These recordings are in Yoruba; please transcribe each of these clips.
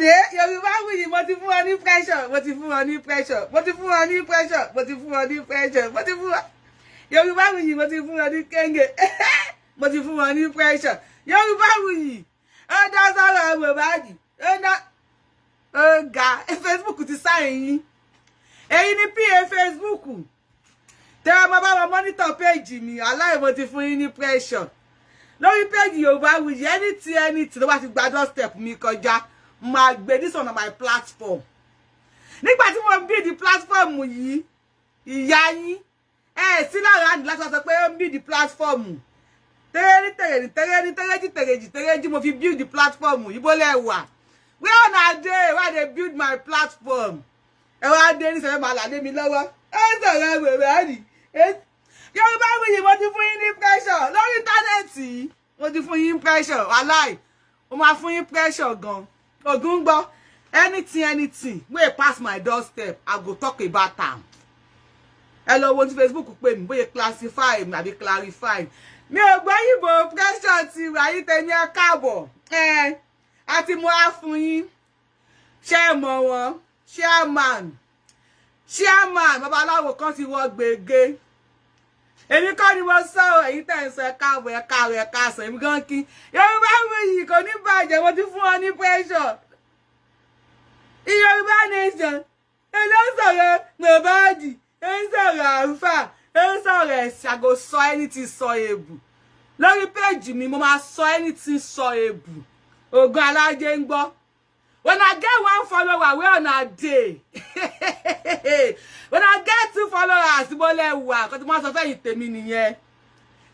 Ade Yorubawuyi mo ti fún ọ ní pressure mo ti fún ọ ní pressure mo ti fún ọ ní pressure mo ti fún ọ ní pressure mo ti fún ọ Yorubawuyi mo ti fún ọ ní kenge mo ti fún ọ ní pressure Yorubawuyi ó dá sọ̀rọ̀ Mohbad ó dá ó ga Facebook ti sáyìn yín èyí ni PA Facebook tẹ́ mo bá wa monitor page mi aláì mo ti fún yín ní pressure lórí page Yorubawuyi anything ló bá ti gba doorstep mi kọjá máa gbé this on my platform nígbà tí mo build the platform yìí ìyá yín sí lára ní láti sọ pé ó build the platform tẹ́rẹ́jì mo fi build the platform yìí bó lẹ́wà where una dey why they build my platform ẹ wá dé ní sẹ́fẹ́ máa làdé mi lọ́wọ́ ẹ sọ̀rọ̀ ẹ̀wẹ̀rẹ̀ àdì Yorubawuyi mo ti fún yín ní pressure lórí íńtánẹ́ẹ̀tì mo ti fún yín pressure wàláì mo máa fún yín pressure gan ogun gbọ́ anything wey pass my doorstep I go talk about am ẹ lọ wo ti Facebook pè mí bóyá classify mi àbí clarify mi ò gbọ́ yìnbó pressure ti wà yìí tẹ̀mí ẹ káàbọ̀ àti mo á fún yín ṣé mọ̀ wọ́n chairman babaláwo kan ti wọ gbègé èmi kọ́ ni mo sọ èyí tẹ̀ ń sọ ẹ káàsán èmi gan kí Yorubawuyi kò ní bàjẹ́ mo ti fún ọ ní pressure Yorùbá nation ẹ ló ń sọ̀rọ̀ Mohbad ẹ ń sọ̀rọ̀ àǹfà ẹ ń sọ̀rọ̀ ẹ̀sìn àgò sọ anything sọ èbù lórí péjì mi mo máa sọ anything sọ èbù ògùn alájẹ ń gbọ́ when I get one follower where on a day when I get 2 followers mo lè wà kó tí mo sọ fẹ́yìn tèmi nìyẹn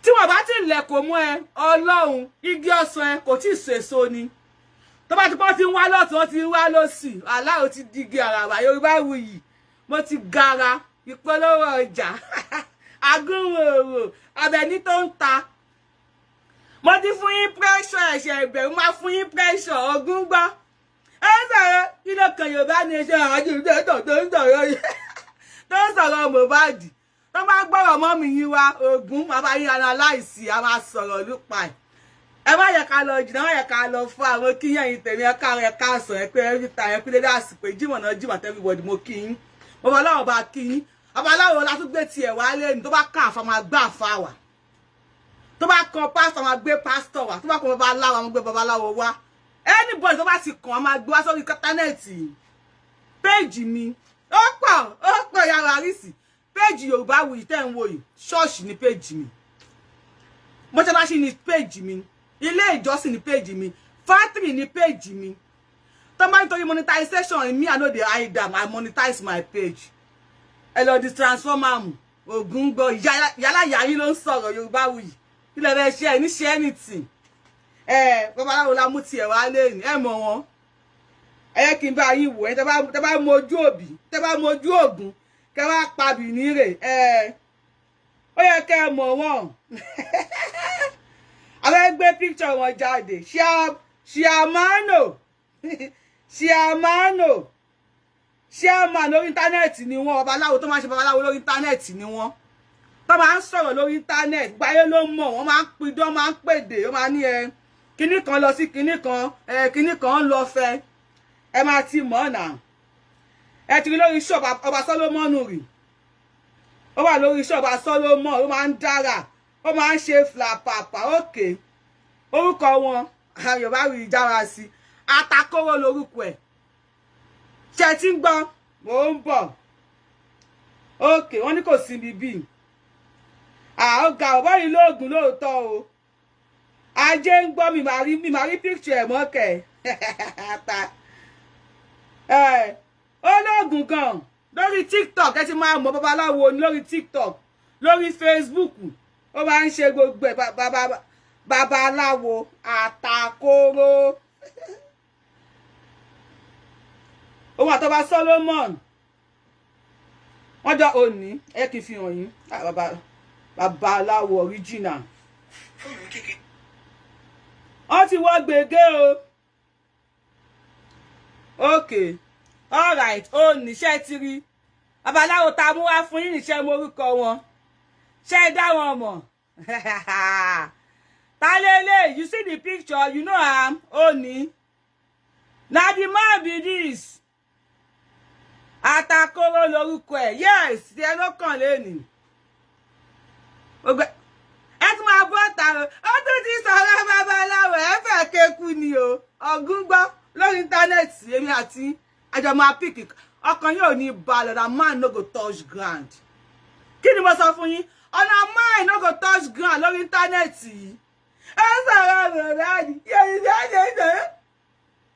tí wọ́n bá ti lẹ̀kọ̀ mọ́ ẹ Ọlọ́run igi ọsàn ẹ kò tí ì sèso ni tó bá ti pọ́ ti ń wá lọ́tún ó ti ń wá lọ́sì aláwo ti digi àràbà Yorubawuyi mo ti gara ìpolówó ọjà agúnwòrò abẹni tó ń ta mo ti fún yín pressure ẹ̀ṣẹ̀ ìbẹ̀rù máa fún yín pressure ogun gbọ́ ẹ sọ̀rọ̀ kí ló kan Yorùbá nation àjò tó ń sọ̀rọ̀ Mohbad tó máa gbọ́rọ̀ mọ́ mi yín wá ogun bàbá yín analyse a máa sọ̀rọ̀ lúpa ẹ má yẹ ká lọ jìnnà má yẹ ká lọ fún àwọn kíyàn yìí tèmi ẹ káàrọ̀ ẹ káàsán ẹ pé every time ẹ pé dédé àsìkò ìjímọ̀ náà jímọ̀ everybody mo kí yín babaláwo bá kí yín babaláwo la tún gbé tiẹ̀ wá lẹ́nu tó bá ká àfa máa gbá àfa wà tó bá kan pásítọ̀ máa gbé pásítọ̀ wá tó bá kan babaláwo máa gbé babaláwo wá anybody tó bá ti kàn máa gbé wá sórí íńtánẹ́ẹ̀tì péèjì mi ó pọ̀ yàrá àrísì péèjì Yorubawuyi tẹ́ ń wò yìí ṣọ́ọ̀ṣì ní péèjì mi mọ́ṣáláṣí ní péèjì mi ilé ìjọsìn ní péèjì mi factory ní péèjì mi tó máa ń torí monetization mi I no dey hide am I monetize my page ẹ lọ di transformer mu ogun gbọ́ yálà yàyí ló ń sọ̀rọ̀ Yorubawuyi kí lẹ fẹ́ ṣe ẹ ní ṣe anything babaláwo la mú tiẹ̀ wá lẹ́yìn ẹ mọ̀ wọn ẹ yẹ kí n bá yín wò ẹ tẹ bá mojú òbí tẹ bá mojú ògùn kẹ wá pa bìnírè ó yẹ kẹ mọ̀ wọn àwọn ẹgbẹ́ picture wọn jáde ṣíàmánò lórí íńtánẹ́ẹ̀tì ni wọ́n babaláwo tó máa ń ṣe babaláwo lórí íńtánẹ́ẹ̀tì ni wọ́n tó máa ń sọ̀rọ̀ lórí íńtánẹ́ẹ̀tì gbáyé ló mọ̀ wọ́n máa ń pidán máa ń pèdè ó máa ní kinní kan lọ sí kinní kan ń lọ fẹ́ ẹ máa ti mọ̀ náà ẹ ti rí lórí ṣọ́ọ̀bù ọba Sólómọ́nù rì ó wà lórí ṣọ́ọ̀bù ọba Sólómọ́nù ó máa ń dára ó máa ń ṣe flapapa òkè orúkọ wọn Yorubawuyi jára sí Atakoro lórúkọ ẹ̀ ṣe ti ń gbọ́ mò ń bọ̀ òkè wọ́n ní kò sí bíbí ọ̀gá ọ̀bọ̀ yìí lóògùn lóòótọ́ o ajé ń gbọ́ mi máa rí picture ẹ̀ mọ́kẹ́ olóògùn gan lórí TikTok ẹ ti máa mọ̀ babaláwo ní lórí TikTok lórí Facebook ó máa ń ṣe gbogbo ẹ̀ babaláwo àtàkóró òun àtọba Solomon wọ́n jọ òní ẹ kì í fi hàn yín babaláwo original wọ́n ti wọ́ gbègé o okay all right ó níṣẹ́ ti rí babaláwo tá a mú wá fún yín níṣẹ́ morúkọ wọn ṣe dá wọn mọ̀ ta lélẹ̀ you see the picture you know am ó ní Na the man be this. Atakoro lorúkọ ẹ̀. Yes, the no kan leni. Ogbe. Ẹ tún máa bọ́ ta o. Ó tún ti sọ̀rọ̀ babaláwo ẹ fẹ́ kéku ni o. Ogun gbọ́ lórí internet èmi àti àjọ máa pick ọkàn yóò ní balẹ̀ that man no go touch ground. Kí ni mo sọ fún yín? Ọ̀nà man no go touch ground lórí internet yìí. Ẹ sọ̀rọ̀ bàbá ni.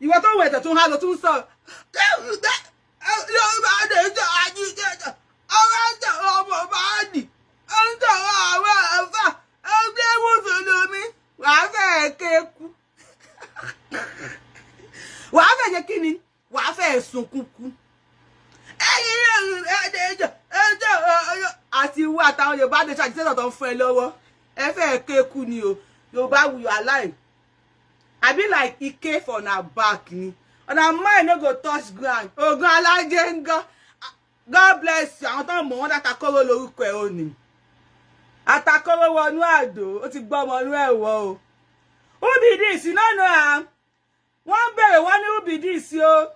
Ìwọ tó wẹ̀ tún há lọ tún sọ. Yorùbá nation agitation. Ọ̀rọ̀ ń tọrọ ọmọ báàdì. Ó ń tọrọ àwọn àfà. Ẹgbẹ́ Mùsùlùmí. Wàá fẹ́ kéku. Wàá fẹ́ jẹ́ kí ni? Wàá fẹ́ sunkún kú. Ẹ̀yin Yorùbá nation. Àti ìwọ àtàwọn Yorùbá nation agitation tó ń fún ẹ lọ́wọ́. Ẹ fẹ́ kéku ni o. Yorubawuyi alive. I be like Ike for na back ni. And our mind no go touch ground. Ogun alaje ngo. God bless you. Àwọn tó mọ̀ wọ́n Atakoro lórúkọ ẹ̀ ó ní. Atakoro wọnú àdó. Ó ti gbọ́ ọmọ inú ẹ̀ wọ̀ o. Who be this? You don't know am. Wọ́n bẹ̀rẹ̀ wọ́n ní who be this o.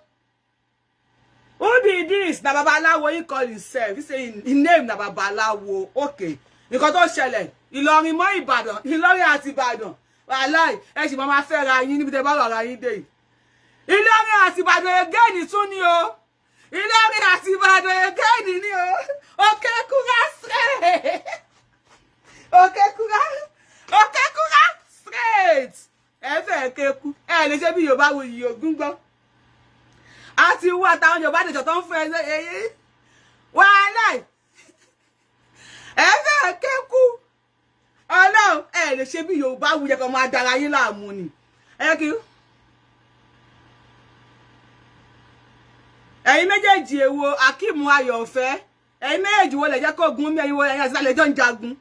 Who be this? Na Babalawo he call himself. He say his name na Babalawo. Okay. Nǹkan tó ṣẹlẹ̀. Ìlọrin mọ́ Ìbàdàn. Ìlọrin àti Ìbàdàn. Wàláì ẹ sì máa fẹ́ ra yín níbi tẹ́ bá ra yín dé. Ìlọrin àti Ìbàdàn again tún ni o. Ìlọrin àti Ìbàdàn again ni o. Òkè Kúrà straight. Òkè Kúrà straight. Ẹ fẹ́ kéku. Ẹ lè ṣe bí Yorubawuyi Ògún gbọ́. Àti wú àtàwọn Yorùbá nation tó ń fẹ́ ẹ. Wàláì. Ẹ fẹ́ kéku. Ọlọ́run ẹ lè ṣe bí Yorubawuyi kan máa dára yín láàmú ni. Ẹ kí ẹ̀yin méjèèjì èwo Akeem Ayọ̀fẹ́ ẹ̀yin méjèèjì wo lè jẹ́ kó gun mi ẹ̀yin wo ẹ̀yin àti lẹ́jọ́ ń jagun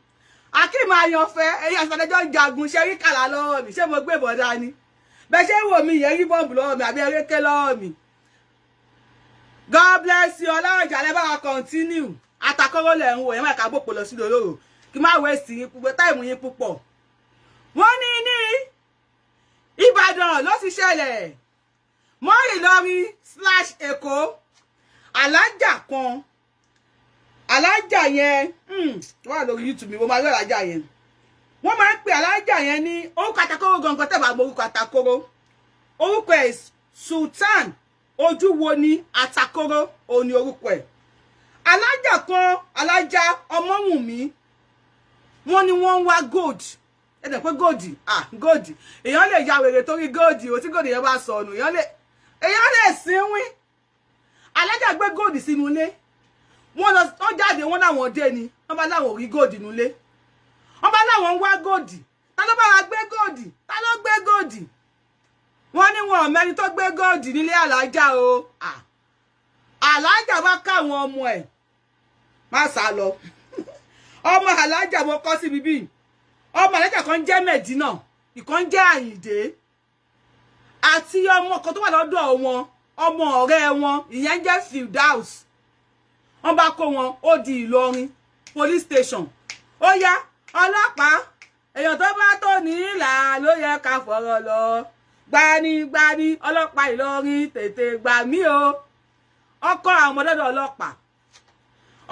Akeem Ayọ̀fẹ́ ẹ̀yin àti lẹ́jọ́ ń jagun ṣe rí kàlà lọ́wọ́ mi ṣé mo gbé bọ̀ dání bẹ́ẹ̀ ṣe wò mí yẹn rí bọ́ọ̀bù lọ́wọ́ mi àbí eréké lọ́wọ́ mi. God bless you Ọlọ́run ìjàlẹ̀ bá wa continue Atakoro lẹ̀ ń wò ẹ̀ má ká bòpò lọ sí olóró kí má waste yín púpọ̀ táìmù yín púpọ̀. Wọ́n ní Ìbàdàn ló ti ṣẹlẹ̀ mọ́ Ìlọrin / Èkó alájà kan alájà yẹn wà lórí YouTube mi mo máa rí alájà yẹn wọ́n máa ń pè alájà yẹn ní orúkọ Atakoro gangan tẹ́ bá mọ̀ orúkọ Atakoro orúkọ ẹ̀ Sultan Ojúwoni Atakoro òun ni orúkọ ẹ̀ alájà kan alájà Ọmọwùnmí wọ́n ní wọ́n ń wá gold ẹ̀dẹ̀ pé gold èèyàn lè ya wèrè torí gold o tí gold yẹn bá sọnù èèyàn lè sínwín alájà gbé gold sínú ilé wọ́n jáde wọ́n láwọn dé ni wọ́n bá láwọn rí gold nínú ilé wọ́n bá láwọn ń wá gold ta ló bá wa gbé gold ta ló gbé gold wọ́n ní wọn mẹ́ni tó gbé gold nílé alájà o alájà bá káwọn ọmọ ẹ̀ má sá lọ ọmọ alájà mo kọ́ sí bíbí ọmọ alájà kan jẹ́ Mẹ̀dínà ìkan jẹ́ Àyìndé àti ọmọ kan tó wà lọ́dọ̀ wọn ọmọ ọ̀rẹ́ wọn ìyẹn jẹ́ Firdaus wọ́n bá kó wọn ó di Ìlọrin police station ó yá ọlọ́pàá èèyàn tó bá tó ní ìlà ló yẹ ká fọ̀rọ̀ lọ gbanigbani ọlọ́pàá Ìlọrin tètè gbà mí o ọkọ àwọn ọlọ́dọ̀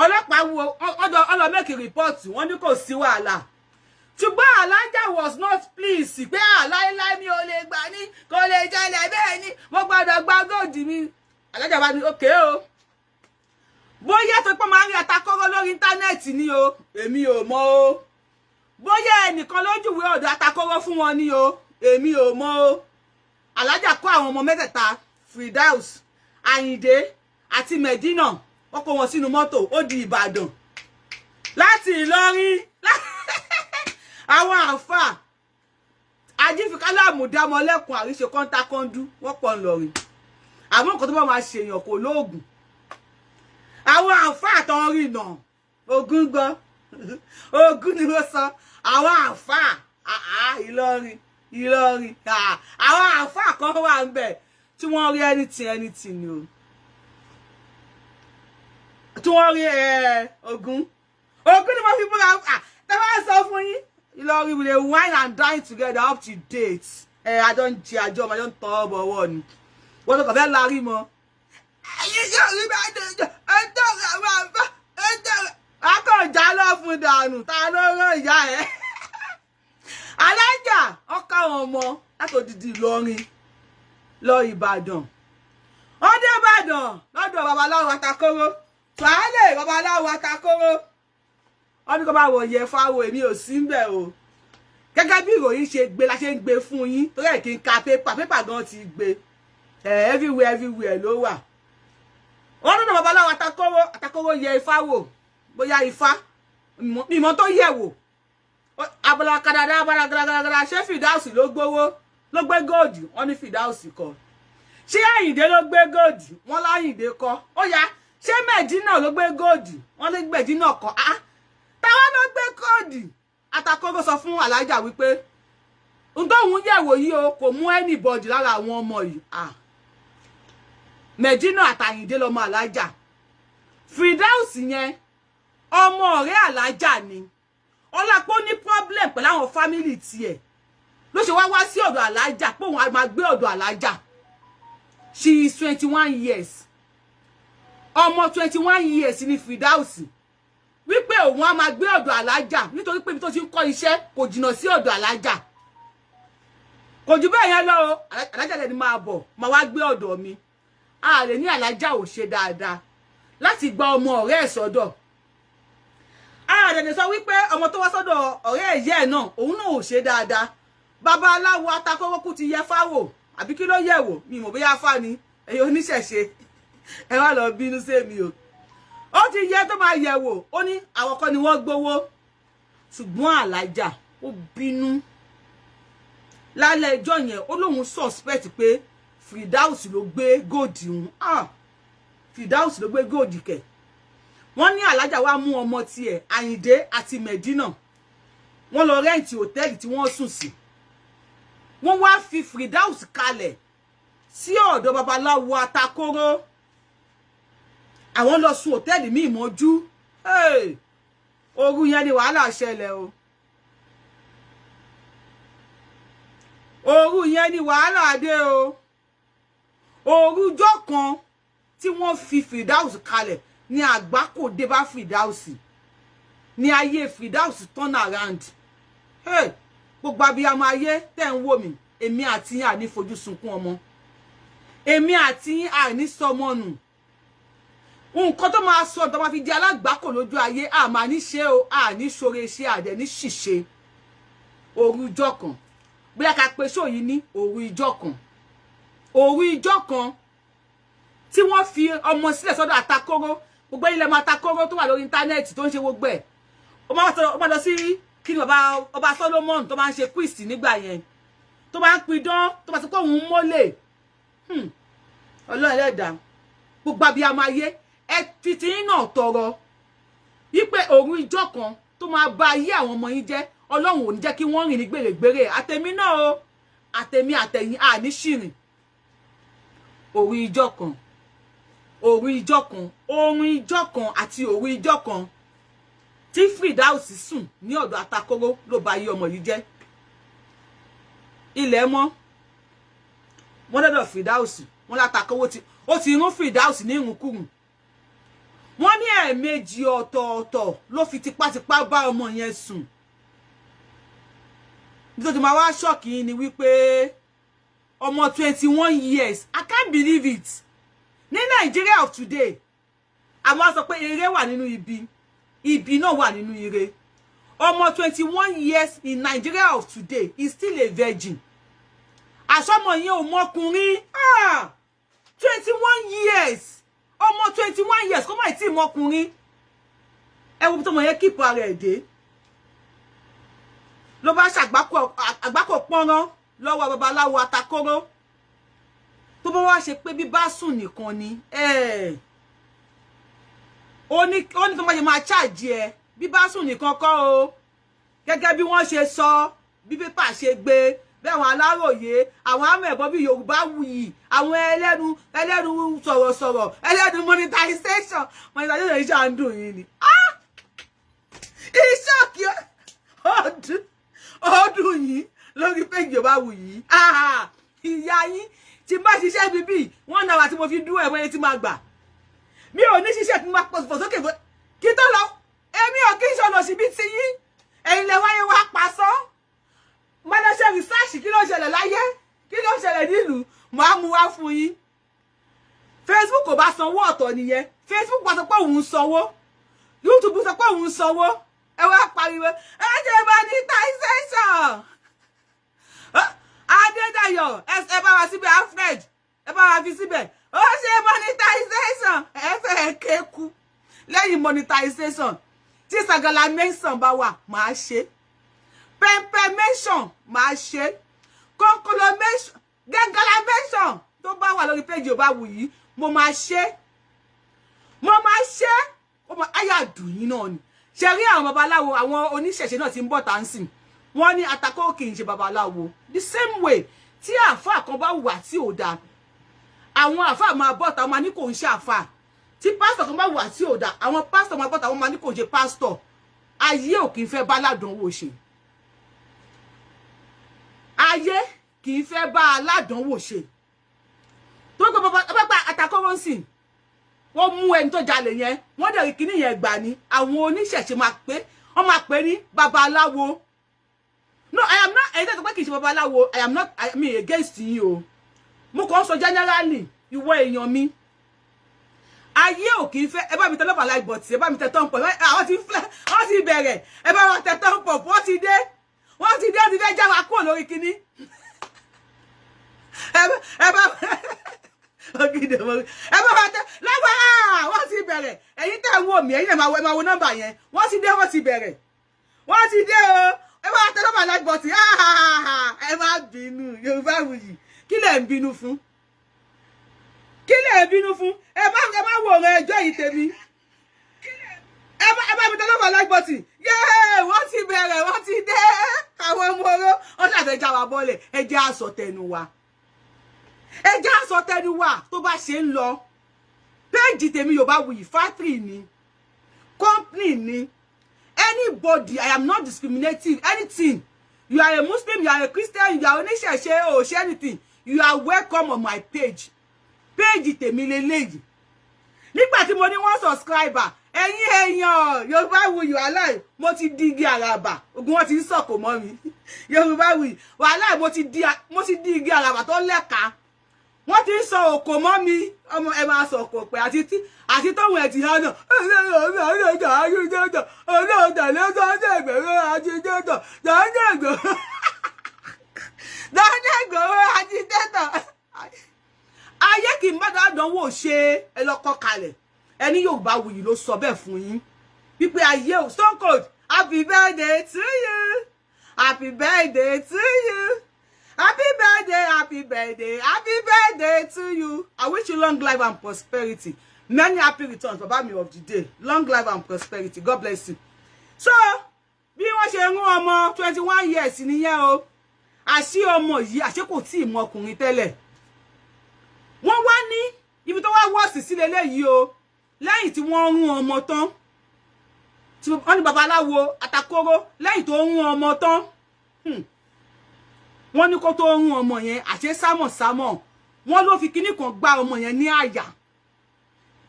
ọlọ́pàá wo ọlọ́ make report wọ́n ní kò sí wàhálà ṣùgbọ́n alájà was not pleased pé láíláí mi ò lè gbà ní kò lè jẹlẹ̀ bẹ́ẹ̀ ni mo gbọ́dọ̀ gba góòdì mi alájà bá ní òkè o bóyá tó pọ́ máa ń rí Atakoro lórí íńtánẹ́ẹ̀tì ni o èmi ò mọ̀ o bóyá ẹnìkan lójúwé ọ̀dọ̀ Atakoro fún wọn ni o èmi ò mọ̀ o alájà kó àwọn ọmọ mẹ́tẹ̀ẹ̀ta Firdaus Àyìndé àti Mẹ̀dínà wọ́n kó wọn sínú mọ́tò ó di Ìbàdàn láti Ìlọrin àwọn àfà ajífikálàmù dámọlẹ́kùn àríṣe kọ́ńtákọ́ńdú wọ́n pọ̀ ńlọrin àmọ́ nǹkan tó bá máa ṣe èèyàn kò lóògùn àwọn àfà àtọ̀hún rí nà Ògún gbọ́ Ògún ni wọ́n sọ àwọn àfà Ìlọrin àwọn àfà kan wà ń bẹ̀ tí wọ́n rí anything ni o tí wọ́n rí Ògún ni mo fi búra tẹ́ bá sọ fún yín Ìlọrin will wine and dine together up to date I don't jẹ àjọ I don't talk about one wọ́n tó kàn fẹ́ larí mọ́ ẹ̀yin Yorùbá dòjò ẹjọ́ rẹ̀ wà bá ẹjọ́ rẹ̀ akọ̀já lọ fún dànù ta ló rán ìyá ẹ̀ alájà ọkà ọmọ látòdìdì Ìlọrin lọ Ìbàdàn ọdẹ Ìbàdàn lọ́dọ̀ babaláwo Atakoro fàálẹ̀ babaláwo Atakoro wọ́n ní kó bá wọ̀ yẹ fáwọ̀ èmi ò sí ń bẹ̀ o gẹ́gẹ́ bí ìròyìn ṣe gbé la ṣe ń gbé fún yín torí ẹ̀ kí n ka pépà gan ti gbé everywhere ló wà wọ́n ní babaláwo Atakoro yẹ ifá wò bóyá ifá mímọ́ tó yẹ̀ wò abalakadada abalagadagadada ṣé Fìdáùsì ló gbówó ló gbé góòdì wọ́n ní Fìdáùsì kọ́ ṣé Àyìndé ló gbé góòdì wọ́n láyìndé kọ́ ó yá ṣé Mẹ̀dínà ló gbé góòdì wọ́n lé Mẹ̀dínà kọ́ táwọn ló gbé góòdì Atakoro sọ fún alájà wípé ntòun yẹ̀wò yìí o kò mú anybody lára àwọn ọmọ yìí Mẹ̀dínà àtàyìndé lọmọ alájà Fìdáùsì yẹn ọmọ ọ̀rẹ́ alájà ni ọlápọ ní problem pẹ̀lú àwọn family tiẹ̀ ló ṣe wá sí ọ̀dọ̀ alájà pé òun á máa gbé ọ̀dọ̀ alájà she is 21 years ọmọ 21 years ni Fìdáùsì wípé òun á máa gbé ọ̀dọ̀ alájà nítorí pé ibi tó ti ń kọ́ iṣẹ́ kò jìnnà sí ọ̀dọ̀ alájà kò jù bẹ́ẹ̀ yẹn lọ o alájà lẹni máa bọ̀ máa wá gbé ọ̀dọ̀ mi a lè ní alájà ò ṣe dáadáa láti gba ọmọ ọ̀rẹ́ ẹ̀ sọ́dọ̀ a lè sọ wípé ọmọ tó wá sọ́dọ̀ ọ̀rẹ́ ẹ̀yẹ́ ẹ̀ náà òun náà ò ṣe dáadáa babaláwo Atakoro kú ti yẹ fáwò àbí kí ló yẹ̀wò mi mọ̀ bóyá fá ni ẹ̀yin oníṣẹ̀ṣe ẹ wá lọ bínú sí mi o ó ti yẹ tó máa yẹ̀wò ó ní àwọn kan ni wọ́n gbowó ṣùgbọ́n alájà ó bínú lálẹ́ ẹjọ́ yẹn ó lóun suspect pé Fìdáùsì ló gbé góòdì òun Fìdáùsì ló gbé góòdì kẹ̀ wọ́n ní alájà wá mú ọmọ tiẹ̀ Àyìndé àti Mẹ̀dínà wọ́n lọ rẹ́ǹtì hòtẹ́ẹ̀lì tí wọ́n sùn sí wọ́n wá fi Fìdáùsì kalẹ̀ sí ọ̀dọ̀ babaláwo Atakoro àwọn lọ sùn hòtẹ́ẹ̀lì míì mọ́jú òru yẹn ni wàhálà ṣẹlẹ̀ o òru yẹn ni wàhálà dé o òrujọ́ kan tí wọ́n fi Fìdáùsì kalẹ̀ ní àgbákò dé bá Fìdáùsì ní ayé Fìdáùsì turn around gbogbo abiyamọ ayé tẹ́ ń wò mí èmi àti yín àní fojú sunkún ọmọ èmi àti yín àní sọmọ nù nǹkan tó máa sọ tó máa fi di alágbákò lójú ayé àmà ní ṣe o àní ṣoore ṣe àdẹ ní ṣìṣe òru ìjọ kan bóyá ká pe ṣó yìí ní òru ìjọ kan tí wọ́n fi ọmọ sílẹ̀ sọ́dọ̀ Atakoro gbogbo ilẹ̀ máa Atakoro tó wà lórí íńtánẹ́ẹ̀tì tó ń ṣe gbogbo ẹ̀ ó máa lọ sí kí ni ọba Solomon tó máa ń ṣe quiz nígbà yẹn tó máa ń pidán tó máa ti kó òun mọ́lẹ̀ Ọlọ́run ẹlẹ́dàá gbogbo abiyamọ ayé ẹ fi ti yín náà tọrọ wípé òru ìjọ kan tó máa ba ayé àwọn ọmọ yín jẹ́ Ọlọ́run ò ní jẹ́ kí wọ́n rìn ní gbèrègbèrè àtẹ̀mí náà o àtẹ̀mí àtẹ̀yìn àní ṣìrìn òru ìjọ kan òru ìjọ kan àti òru ìjọ kan tí Fìdáùsì sùn ní ọ̀dọ̀ Atakoro ló ba ayé ọmọ yìí jẹ́ ilẹ̀ mọ́ wọ́n dọ́dọ̀ Fìdáùsì wọ́n l'Atakoro ó ti rún Fìdáùsì ní ìrùnkúrùn wọ́n ní ẹ̀ẹ̀mejì ọ̀tọ̀ọ̀tọ̀ ló fi tipátipá bá ọmọ yẹn sùn nítorí máa wá ṣọ́ọ̀kì ni wípé ọmọ 21 years I can't believe it ní Nigeria of today a máa sọ pé ire wà nínú ibi náà wà nínú ire ọmọ 21 years in Nigeria of today is still a virgin àṣọmọ yẹn ò mọkùnrin 21 years ọmọ 21 years kó má tí mọkùnrin ẹ wo bí tọmọ yẹn kíìpù ara ẹ̀ dé ló bá ṣàgbákò pọ́nrán lọ́wọ́ babaláwo Atakoro tó bá wá ṣe pé bí bá sùn nìkan ni ó ní tó máa charge ẹ bí bá sùn nìkan kọ́ o gẹ́gẹ́ bí wọ́n ṣe sọ bí pépà ṣe gbé bí àwọn Aláròyé àwọn amẹ̀bọ́ bí Yorubawuyi àwọn ẹlẹ́nu sọ̀rọ̀sọ̀rọ̀ ẹlẹ́nu monetization iṣẹ́ ń dùn yìí ni iṣẹ́ kí ọdún yìí lórí pé Yorubawuyi ìyá yín tí bá ṣiṣẹ́ bíbí 1 hour tí mo fi dúró ẹ̀wọ̀n tí máa gbà mi ò ní ṣiṣẹ́ tí mo máa pọ̀ sókè kí tó lọ èmi ò kí n ṣọ̀nà síbi tí yín ẹ̀yin lẹ wáyé wá pasán mo lọ ṣe research kí ló ṣẹlẹ̀ láyé kí ló ṣẹlẹ̀ nílùú màá mú wá fún yín Facebook kò bá sanwó ọ̀tọ̀ nìyẹn Facebook wá sọ pé òun sanwó YouTube sọ pé òun sanwó ẹ wá pariwo ẹ jẹ́ monetization Adédayọ̀ ẹ bá wa síbẹ̀ Alfred ẹ bá wa fi síbẹ̀ ó ṣe monetization ẹ fẹ́ kéku lẹ́yìn monetization tí Sagala mention bá wà máa ṣe pempe mention máa ṣe Konkolo mention Gangala mention tó bá wà lórí page Yorubawuyi mo máa ṣe ó máa aya dùn yín náà ni ṣe rí àwọn babaláwo àwọn oníṣẹ̀ṣe náà tí ń bọ̀ tá ń sìn wọ́n ní Atakoro kì í ṣe babaláwo the same way tí àáfàá kan bá wà tí ò dáa àwọn àáfàá máa bọ̀ tá máa ní kò ń ṣe àáfàá tí pásítọ̀ kan bá wà tí ò dáa àwọn pásítọ̀ máa bọ̀ tá wọ́n máa ní kò ń ṣe pásítọ̀ ayé ò kì í fẹ́ bá aládánwò ṣe ayé kì í fẹ́ bá aládánwò ṣe tó gbọ́ bàbá Atakoro ń sìn wọ́n mú ẹni tó jalè yẹn wọ́n dẹ̀ rí kíní yẹn gbà ní àwọn oníṣẹ̀ṣe máa pé wọ́n máa pè ní babaláwo no I am not ẹni tó pé kì í ṣe babaláwo I am not I mean against you o mo kàn sọ generally ìwọ èèyàn mi ayé ò kì í fẹ́ ẹ bá mi tẹ lọ́pàá like bot ẹ bá mi tẹ tán pọ̀ àwọn ti bẹ̀rẹ̀ ẹ bá wa tẹ tán pọ̀ wọ́n ti dé ó ti fẹ́ já wa kúrò lórí kíní ẹ bá ogide mo ẹ bá wa tẹ lọ́wọ́ wọ́n ti bẹ̀rẹ̀ ẹ̀yin tẹ́ wò mí ẹ̀yin máa wo nọ́mbà yẹn wọ́n ti dé wọ́n ti bẹ̀rẹ̀ wọ́n ti dé o ẹ bá wa tẹ lọ́pàá like bot ẹ má bínú Yorubawuyi kí lẹ̀ ń bínú fún ẹ bá wo ọ̀rọ̀ ẹjọ́ yìí tèmi ẹ bá mi tẹ lọ́pàá like bot yéé wọ́n ti bẹ̀rẹ̀ wọ́n ti dé àwọn ọmọ oró wọ́n ṣàfẹ́ já wa bọ́lẹ̀ ẹ jẹ́ àsọ tẹnu wa tó bá ṣe ń lọ péjì tèmi Yorubawuyi factory ni company ni anybody I am not discriminating anything you are a Muslim you are a Christian you are oníṣẹ̀ṣe o ṣe anything you are welcome on my page tèmi lélẹ́yìí nígbà tí mo ní 1 subscriber ẹ̀yin èèyàn Yorubawuyi wàláì mo ti di igi àràbà ogun wọn ti ń sọ̀kò mọ́ mi Yorubawuyi wàláì mo ti di igi àràbà tó lẹ́ka wọ́n ti ń sọ òkò mọ́ mi ọmọ ẹ máa sọ òkò pé àti tóhun ẹ̀ ti hàn náà ayé kì í bá dánwò ṣe ẹ lọ́kọ́ kalẹ̀ ẹni Yorubawuyi ló sọ bẹ́ẹ̀ fún yín wípé ayé ò Stone Cold happy birthday to you happy birthday to you happy birthday to you I wish you long life and prosperity many happy returns baba mi of the day long life and prosperity God bless you so bí wọ́n ṣe rún ọmọ 21 years nìyẹn o àṣì ọmọ yìí àṣé kò tí ì mọ ọkùnrin tẹ́lẹ̀ wọ́n wá ní ibi tó wá wọ́ọ̀sì sí lélẹ́yìí o lẹ́yìn tí wọ́n rún ọmọ tán tí wọ́n ní babaláwo Atakoro lẹ́yìn tó rún ọmọ tán wọ́n ní kó tó rún ọmọ yẹn àṣẹ sámọ̀ wọ́n ló fi kíní kan gbá ọmọ yẹn ní àyà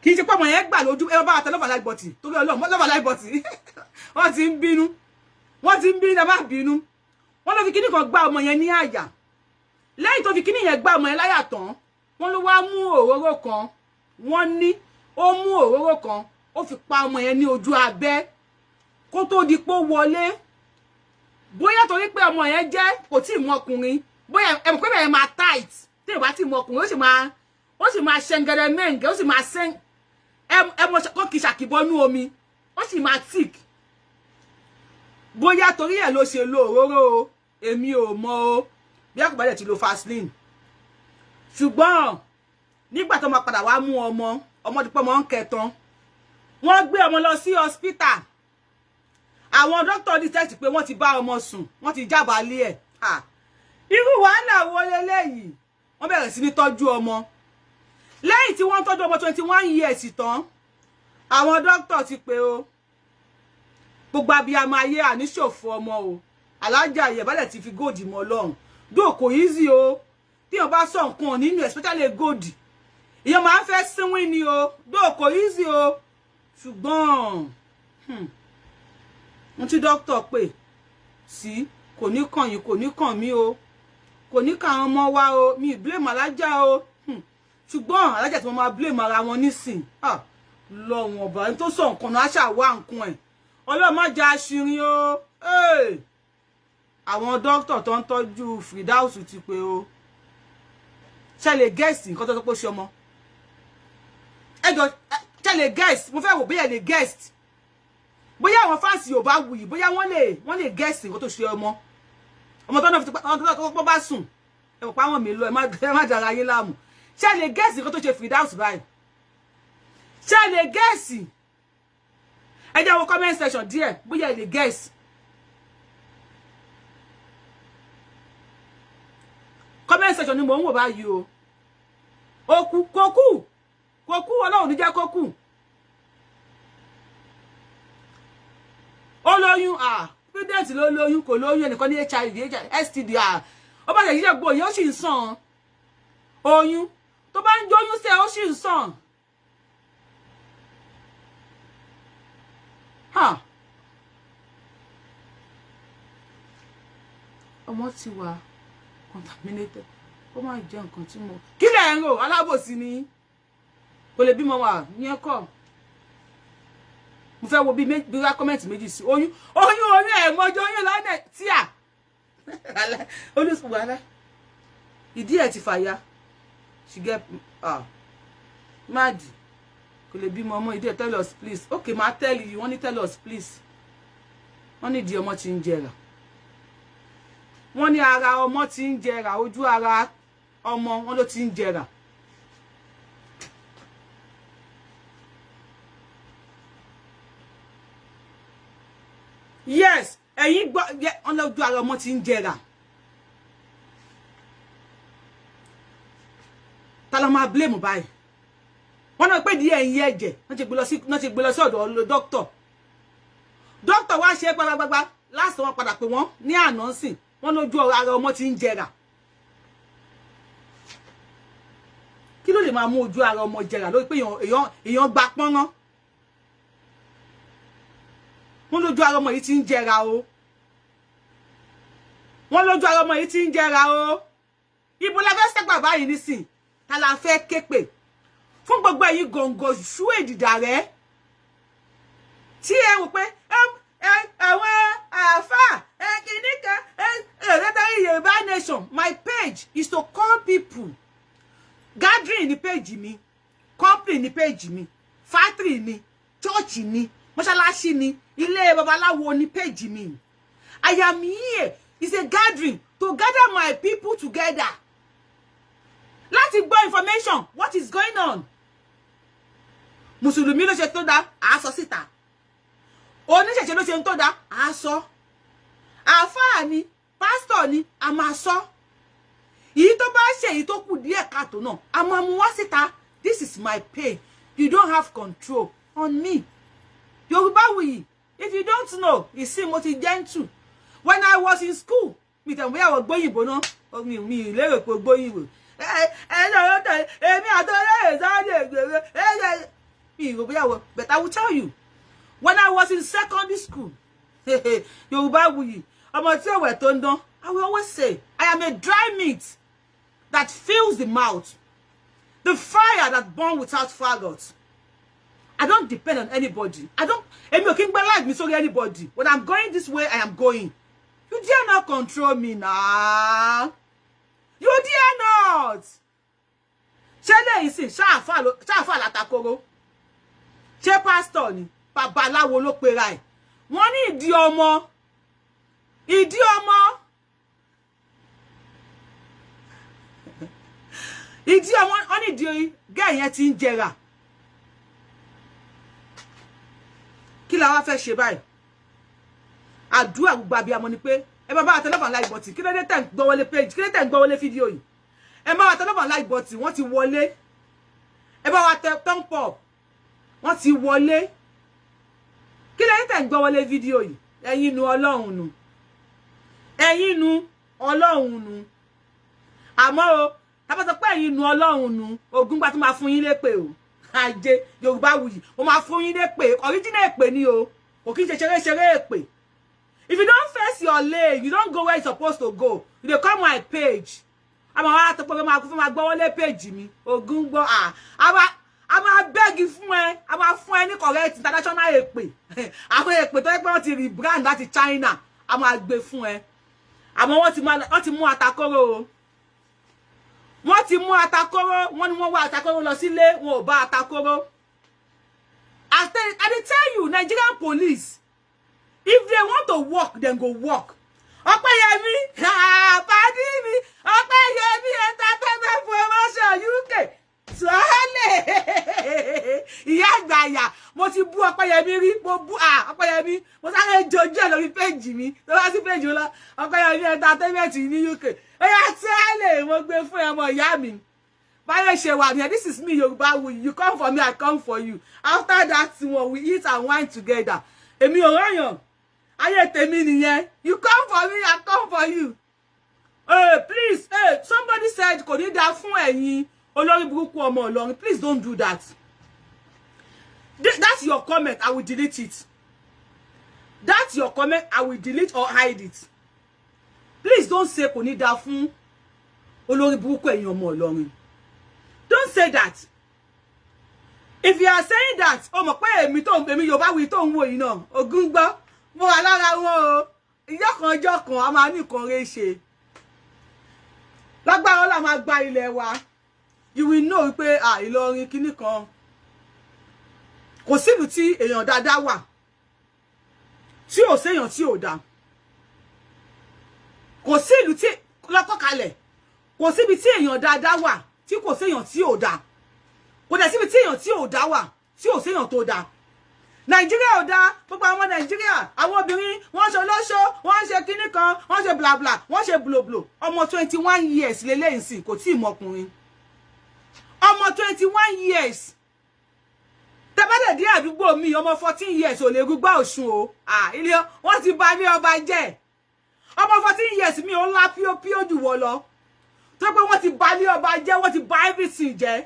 kì í ṣe pé ọmọ yẹn gbà lójú ẹ bá wa tẹ lọ́fà láì bọ̀tì torí Ọlọ́run lọ́fà láì bọ̀tì wọ́n ti ń bínú ẹ má bínú wọ́n ló fi kíní kan gbá ọmọ yẹn ní àyà lẹ́yìn tó fi kíní yẹn gbá ọmọ yẹn láyà tán wọ́n ló wá mú òróró kan wọ́n ní ó mú òróró kan ó fi pa ọmọ yẹn ní ojú abẹ́ kó tó di pé ó wọlé bóyá torí pé ọmọ yẹn jẹ́ kò tí ì mọ ọkùnrin bóyá ẹ mọ̀ pé bẹ́ẹ̀ máa tight tí ì bá tí ì mọ ọkùnrin ó sì máa ṣẹngẹrẹ mẹ́ǹgẹ́ ó sì máa ṣẹ́ng ẹ mọ̀ kó kì í ṣàkìbọ́nú omi ó sì máa tick bóyá torí ẹ̀ ló ṣe lo òróró o èmi ò mọ̀ o bí ẹ kò bá dẹ̀ ti lo Vaseline ṣùgbọ́n nígbà tó máa padà wá mú ọmọ dípọ̀ mọ́ ń kẹtàn wọ́n gbé ọmọ lọ sí hospital àwọn dókítà detect pé wọ́n ti bá ọmọ sùn wọ́n ti jábàálẹ̀ ẹ̀ irú wàhálà wo leléyìí wọ́n bẹ̀rẹ̀ sí ní tọ́jú ọmọ lẹ́yìn tí wọ́n tọ́jú ọmọ 21 years tán àwọn dókítà ti pé o gbogbo abiyamọ ayé àníṣòfò ọmọ o alájà Ìyẹ̀bálẹ̀ ti fi góòdì mọ́ Ọlọ́run dóò kò easy o tí o bá sọ nǹkan nínú especially gold ìyẹn máa fẹ́ sínwín ni o do kò easy o ṣùgbọ́n mo ti doctor pé sí kò ní kàn yín kò ní kàn mí o kò ní kàn ọmọ wa o mi blame alájà o ṣùgbọ́n alájà tí mo máa blame ara wọn nísìn lọ́wọ́n ọba tó sọ nǹkan náà ṣà wá nǹkan ẹ̀ Ọlọ́run má jẹ́ àṣírí o àwọn doctor tó ń tọ́jú Firdaus ti pé o ṣe lè guess nǹkan tó sọ pé ó ṣe ọmọ ẹjọ́ ṣe lè guess mo fẹ́ wò bóyá lè guess bóyá àwọn fans Yorubawuyi bóyá wọ́n lè guess nǹkan tó ṣe ọmọ tó náà fi tó bá sùn ẹ mọ̀ pé àwọn mi lọ ẹ má dára ayé láàmú ṣe lè guess nǹkan tó ṣe Firdaus báyìí ṣe lè guess ẹ jẹ́ wo comment section díẹ̀ bóyá lè guess comment section ni mo ń wò báyìí o kókú Ọlọ́run ní jẹ́ kókú ó lóyún president ló lóyún kò lóyún ẹnìkan ní HIV STD ó bá jẹ́ gbọ́ yóò sì ń sàn oyún tó bá ń jóyún sí ó sì ń sàn ọmọ ti wà contaminated ó máa jẹ́ nǹkan tí mo kí lẹ̀ ń rò alábòsí ni kò lè bímọ wà yẹn kọ́ mo fẹ́ wo bí comment méjì sí oyún ẹ̀ mọ́jọ́ oyún lọ́nà tí olùsùnwàlá ìdí ẹ̀ ti fàya she get mad kò lè bímọ ọmọ ìdí ẹ̀ tell us please okay ma tell you wọ́n ní tell us please wọ́n ní ìdí ọmọ tí ń jẹrà wọ́n ní ara ọmọ tí ń jẹrà ojú ara ọmọ wọn ló ti ń jẹrà yes ẹ̀yin gbọ́ wọ́n lójú ara ọmọ tí ń jẹrà ta ló máa blame báyìí wọ́n náà pé di ẹ̀yin ẹ̀jẹ̀ wọ́n ti gbé lọ sí ọ̀dọ̀ doctor wá ṣe gbagbagbagba last wọn padà pé wọ́n ní àná sìn wọ́n lójú ara ọmọ tí ń jẹrà kí ló lè máa mú ojú ara ọmọ jẹrà lórí pé èèyàn gba pọ́nrán wọ́n lójú ara ọmọ yìí tí ń jẹrà o wọ́n lójú ara ọmọ yìí tí ń jẹrà o ibo la fẹ́ sẹ́gbà báyìí nísìn ta la fẹ́ képe fún gbogbo ẹ̀yin gòǹgò ṣú èdìdà rẹ̀ tí ẹ wò pé àwọn àfà kìnìkà ẹ̀rẹ́tàrí Yorùbá nation my page is to call people gathering ní page mi company ní page mi factory ni church ni mọ́ṣáláṣí ni ilé babaláwo ní page mi I am here is a gathering to gather my people together láti gbọ́ information what is going on mùsùlùmí ló ṣe tó dá àásọ síta oníṣẹ̀ṣẹ̀ ló ṣe tó dá àásọ àfáà ni pásítọ̀ ni a máa sọ èyí tó bá ṣe èyí tó kù díẹ̀ káàtó náà a máa mú wá síta this is my pay you don't have control on me Yorubawuyi if you don't know you see mo ti gentle when I was in school mi tẹ̀ bóyá wọ́n gbóyìnbó náà mi lérò pé gbóyìnbó èmi àtọ́lẹ́ ìsáyẹ̀ ìgbèrè mi ìrò bóyá wọ́n but I will tell you when I was in secondary school Yorubawuyi ọmọ tí òwẹ̀ tó ń dán I will always say I am a dry meat that fills the mouth the fire that burns without faggot I don't depend on anybody èmi ò kí ń gbé life mi sórí anybody when I'm going this way I am going you dare not control me now you dare not ṣé lẹ́yìn sí ṣáàfà látakoro ṣé pásítọ̀ ni babaláwo ló pera ẹ̀ wọ́n ní ìdí ọmọ wọ́n ní ìdí gẹ́ẹ̀yẹn ti ń jẹrà kí la wá fẹ́ ṣe báyìí àdúrà gbogbo abiyamọ ni pé ẹ bá wa tẹlifon like button kí ló dé tẹ̀ ń gbọ́ wọlé page kí ló dé tẹ̀ ń gbọ́ wọlé fídíò yìí ẹ bá wa tẹlifon like button wọ́n ti wọlé ẹ bá wa tẹ thumb up wọ́n ti wọlé kí ló dé tẹ̀ ń gbọ́ wọlé fídíò yìí ẹ̀yin nu Ọlọ́run nu àmọ́ o tá bá sọ pé ẹ̀yin nu Ọlọ́run nu ogun gba tó máa fún yín lépè o ajé Yorubawuyi ó máa fún yín lépè original èpè ni o kò kí n ṣe ṣeré èpè. If you don't face your lane, you don't go where you're supposed to go. You dey come my page. I'm to put my gbọ́ page mi. Ogun gbọ́ I'm beg fún ẹ. I'm fún ẹ ní correct international èpè. Àwọn èpè tó yẹ pé wọ́n ti rebrand láti China. I'm gbé fún ẹ. Àmọ́ wọ́n ti mú Atakoro o. Wọ́n ti mú Atakoro, wọ́n ní wọ́n wá Atakoro lọ sílé, wọn ò bá Atakoro. I tell you, Nigerian police, if they want to work, then go work. Opeyemi, padi mi, Opeyemi entertainment promotion UK. Suhale. Ìyá àgbàyà, mo ti bú Opeyemi rí, mo bú Opeyemi, mo sáré jojo lórí page mi. Tó bá sí page la, Opeyemi entertainment ní UK. Oya Suhale, mo gbé fún ẹ mo ìyá mi. Báyé ṣe wà ní, this is me Yorubawuyi. You come for me, I come for you. After that one, we eat and wine together. Èmi ò ràyàn. Ayé tèmi nìyẹn. You come for me, I come for you. Please, somebody said kò ní dá fún ẹ̀yin olórí burúkú ọmọ Ìlọrin. Please don't do that. That's your comment. I will delete it. That's your comment. I will delete or hide it. Please don't say kò ní dá fún olórí burúkú ẹ̀yin ọmọ Ìlọrin. Don't say that. If you are saying that, oh mo pé èmi Yorubawuyi tó ń wò yìí náà, ogun gbọ́, mo wà lára wọn o. Ìjọ́ kan a máa ní nǹkan rẹ̀ ṣe. Lágbára Ọlọ́run máa gba ilẹ̀ wa. You will know pé Ìlọrin kíní kan. Kò sí ìlú tí èèyàn dáadáa wà. Tí ò séèyàn tí ò dá. Kò sí ìlú tí lọ́kọ̀ kalẹ̀. Kò sí ibi tí èèyàn dáadáa wà. Tí kò séèyàn tí ò dá. Kò dẹ̀ síbi tí èèyàn tí ò dá wà, tí ò séèyàn tó dá. Nàìjíríà ò dá, gbogbo àwọn Nàìjíríà, àwọn obìnrin, wọ́n ṣe olóṣó, wọ́n ṣe kíní kan, wọ́n ṣe bla bla, wọ́n ṣe bloblo. Ọmọ 21 years lélẹ́yìn sí, kò tí ì mọkùnrin. Ọmọ 21 years. Tẹ́bẹ́dẹ̀ dé àdúgbò mi, ọmọ 14 years ò lè rúgbà Ọ̀ṣun o. Ilé wọ́n ti bà ní ọba jẹ́. Ọmọ 14 years mi ò ńlá píó jù wọ́ lọ. Tó pé wọ́n ti bà ní ọba jẹ́, wọ́n ti bà everything jẹ́.